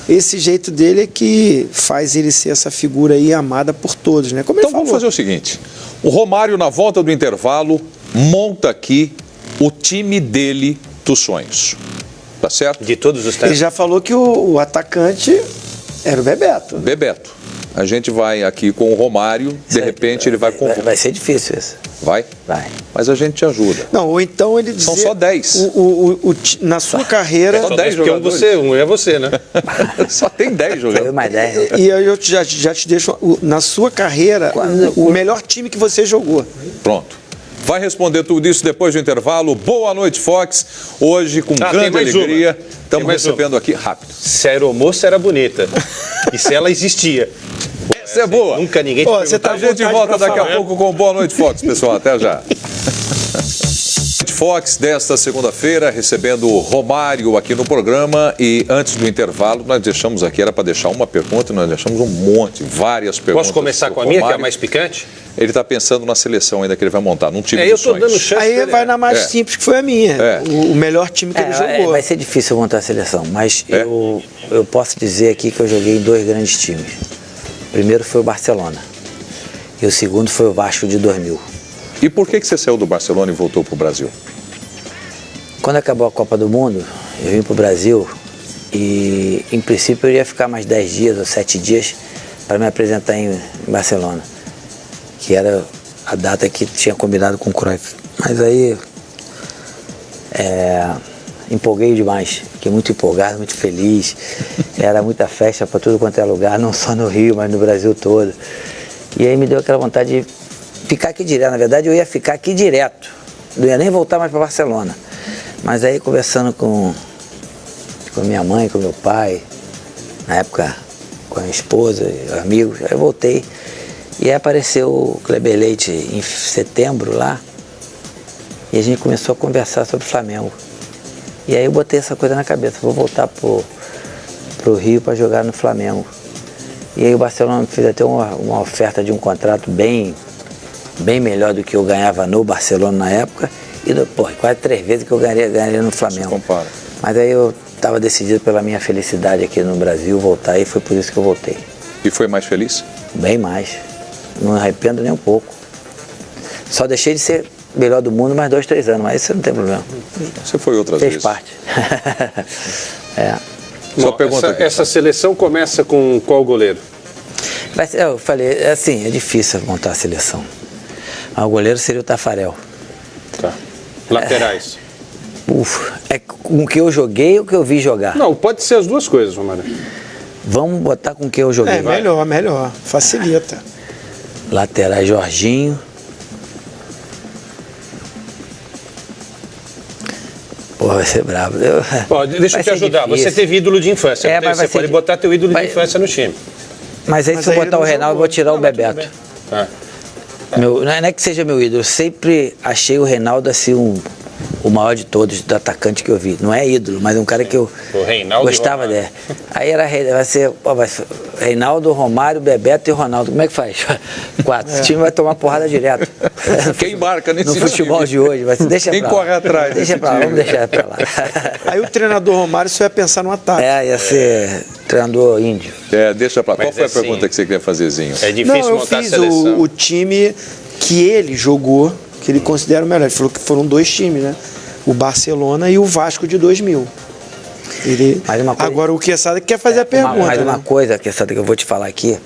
Esse jeito dele é que faz ele ser essa figura aí amada por todos, né? Como então ele falou. Vamos fazer o seguinte: o Romário, na volta do intervalo, monta aqui o time dele dos sonhos. Tá certo? De todos os tempos. Ele já falou que o atacante era o Bebeto. Bebeto. A gente vai aqui com o Romário, de repente ele vai... Vai ser difícil isso. Vai? Vai. Mas a gente te ajuda. Não, ou então ele dizer... São só 10. Na sua carreira... Só 10 jogadores. Um é você, né? Só tem 10 jogadores. Eu mais 10. E eu já te deixo... Na sua carreira, o melhor time que você jogou. Pronto. Vai responder tudo isso depois do intervalo. Boa noite, Fox. Hoje, com grande alegria, estamos recebendo aqui rápido. Se a aeromoça era bonita e se ela existia. Essa é boa. Nunca ninguém te Você tá a gente volta daqui a pouco com Boa Noite, Fox, pessoal. Até já. Fox, desta segunda-feira, recebendo o Romário aqui no programa. E antes do intervalo, nós deixamos aqui, era para deixar uma pergunta, nós deixamos um monte, várias perguntas. Posso começar com a minha, que é a mais picante? Ele está pensando na seleção ainda que ele vai montar, num time eu estou dando chance. Aí vai na mais simples, que foi a minha. O melhor time que ele jogou. Vai ser difícil montar a seleção, mas eu posso dizer aqui que eu joguei em 2 grandes times. O primeiro foi o Barcelona e o segundo foi o Vasco de 2000. E por que você saiu do Barcelona e voltou para o Brasil? Quando acabou a Copa do Mundo, eu vim para o Brasil e, em princípio, eu ia ficar mais 10 dias ou 7 dias para me apresentar em Barcelona, que era a data que tinha combinado com o Cruyff. Mas aí, empolguei demais, fiquei muito empolgado, muito feliz. Era muita festa para tudo quanto é lugar, não só no Rio, mas no Brasil todo. E aí me deu aquela vontade de ficar aqui direto. Na verdade, eu ia ficar aqui direto, não ia nem voltar mais para Barcelona. Mas aí, conversando com minha mãe, com meu pai, na época com a minha esposa, amigos, aí eu voltei. E aí apareceu o Kleber Leite em setembro lá, e a gente começou a conversar sobre o Flamengo. E aí eu botei essa coisa na cabeça, vou voltar pro Rio para jogar no Flamengo. E aí o Barcelona me fez até uma oferta de um contrato bem melhor do que eu ganhava no Barcelona na época, e quase 3 vezes que eu ganharia no Flamengo. Mas aí eu estava decidido pela minha felicidade aqui no Brasil voltar, e foi por isso que eu voltei. E foi mais feliz? Bem mais. Não me arrependo nem um pouco. Só deixei de ser melhor do mundo mais 2, 3 anos, mas isso não tem problema. Você foi outras vezes. Fez parte. Só pergunta aqui. Essa seleção começa com qual goleiro? Eu falei, assim, é difícil montar a seleção. Mas o goleiro seria o Tafarel. Tá. Laterais. É com o que eu joguei ou o que eu vi jogar? Não, pode ser as duas coisas, Romário. Vamos botar com o que eu joguei. Melhor. Facilita. Laterais, Jorginho. Vai ser brabo. Deixa eu te ajudar. Difícil. Você teve ídolo de infância. Você pode botar teu ídolo de infância no time. Mas aí se eu botar o Reinaldo, eu vou tirar o Bebeto. Não é que seja meu ídolo. Eu sempre achei o Reinaldo assim o maior de todos, do atacante que eu vi. Não é ídolo, mas um cara que eu gostava dele. Aí vai ser Reinaldo, Romário, Bebeto e Ronaldo. Como é que faz? 4. Esse time vai tomar porrada direto. Quem marca nesse time? No futebol de hoje. Deixa Quem corre atrás? Deixa pra lá, vamos deixar pra lá. Aí o treinador Romário só ia pensar no ataque. Ia ser treinador índio. Deixa pra lá. Qual foi a pergunta que você queria fazer, Zinho? É difícil montar a seleção. Eu fiz o time que ele jogou, que ele considera o melhor. Ele falou que foram 2 times, né? O Barcelona e o Vasco de 2000. Agora o Quesada quer fazer a pergunta. Mas uma coisa, Quesada, que eu vou te falar aqui,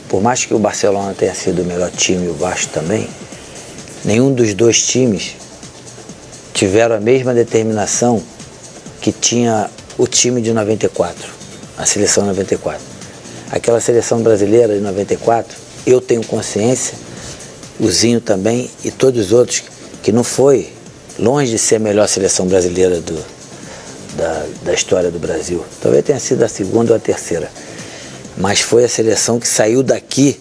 por mais que o Barcelona tenha sido o melhor time e o Vasco também, nenhum dos 2 times tiveram a mesma determinação que tinha o time de 94, a seleção 94. aquela seleção brasileira de 94, eu tenho consciência, o Zinho também e todos os outros, que não foi longe de ser a melhor seleção brasileira da história do Brasil. Talvez tenha sido a segunda ou a terceira. Mas foi a seleção que saiu daqui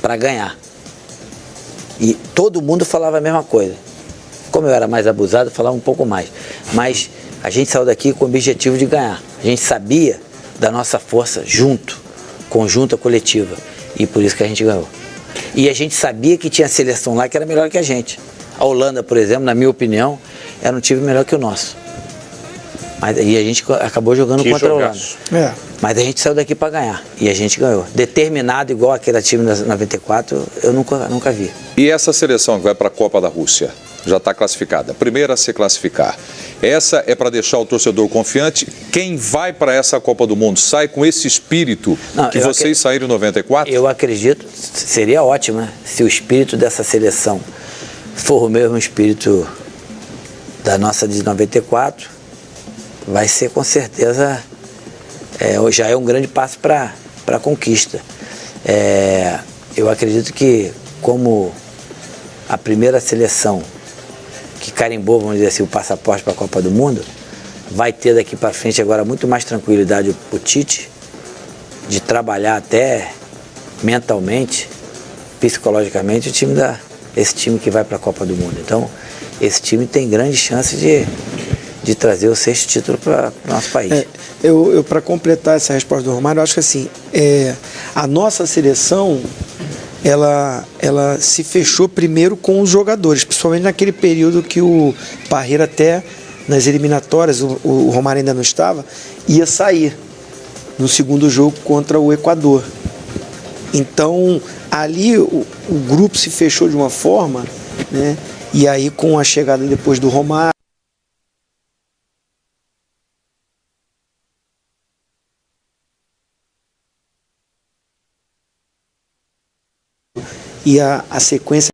para ganhar. E todo mundo falava a mesma coisa. Como eu era mais abusado, eu falava um pouco mais. Mas a gente saiu daqui com o objetivo de ganhar. A gente sabia da nossa força junto, conjunta, coletiva. E por isso que a gente ganhou. E a gente sabia que tinha seleção lá que era melhor que a gente. A Holanda, por exemplo, na minha opinião, era um time melhor que o nosso. E a gente acabou jogando contra a Holanda. É. Mas a gente saiu daqui para ganhar. E a gente ganhou. Determinado, igual aquele time da 94, eu nunca vi. E essa seleção que vai para a Copa da Rússia? Já está classificada. Primeira a se classificar. Essa é para deixar o torcedor confiante. Quem vai para essa Copa do Mundo sai com esse espírito que vocês saíram em 94? Eu acredito, seria ótimo, né? Se o espírito dessa seleção for o mesmo espírito da nossa de 94, vai ser com certeza, já é um grande passo para a conquista. Eu acredito que como a primeira seleção que carimbou, vamos dizer assim, o passaporte para a Copa do Mundo, vai ter daqui para frente agora muito mais tranquilidade o Tite, de trabalhar até mentalmente, psicologicamente, esse time que vai para a Copa do Mundo. Então, esse time tem grande chance de trazer o 6º título para o nosso país. Eu para completar essa resposta do Romário, eu acho que assim, a nossa seleção, ela se fechou primeiro com os jogadores, principalmente naquele período que o Parreira, até nas eliminatórias, o Romário ainda não estava, ia sair no segundo jogo contra o Equador. Então, ali o grupo se fechou de uma forma, né? E aí com a chegada depois do Romário, e a sequência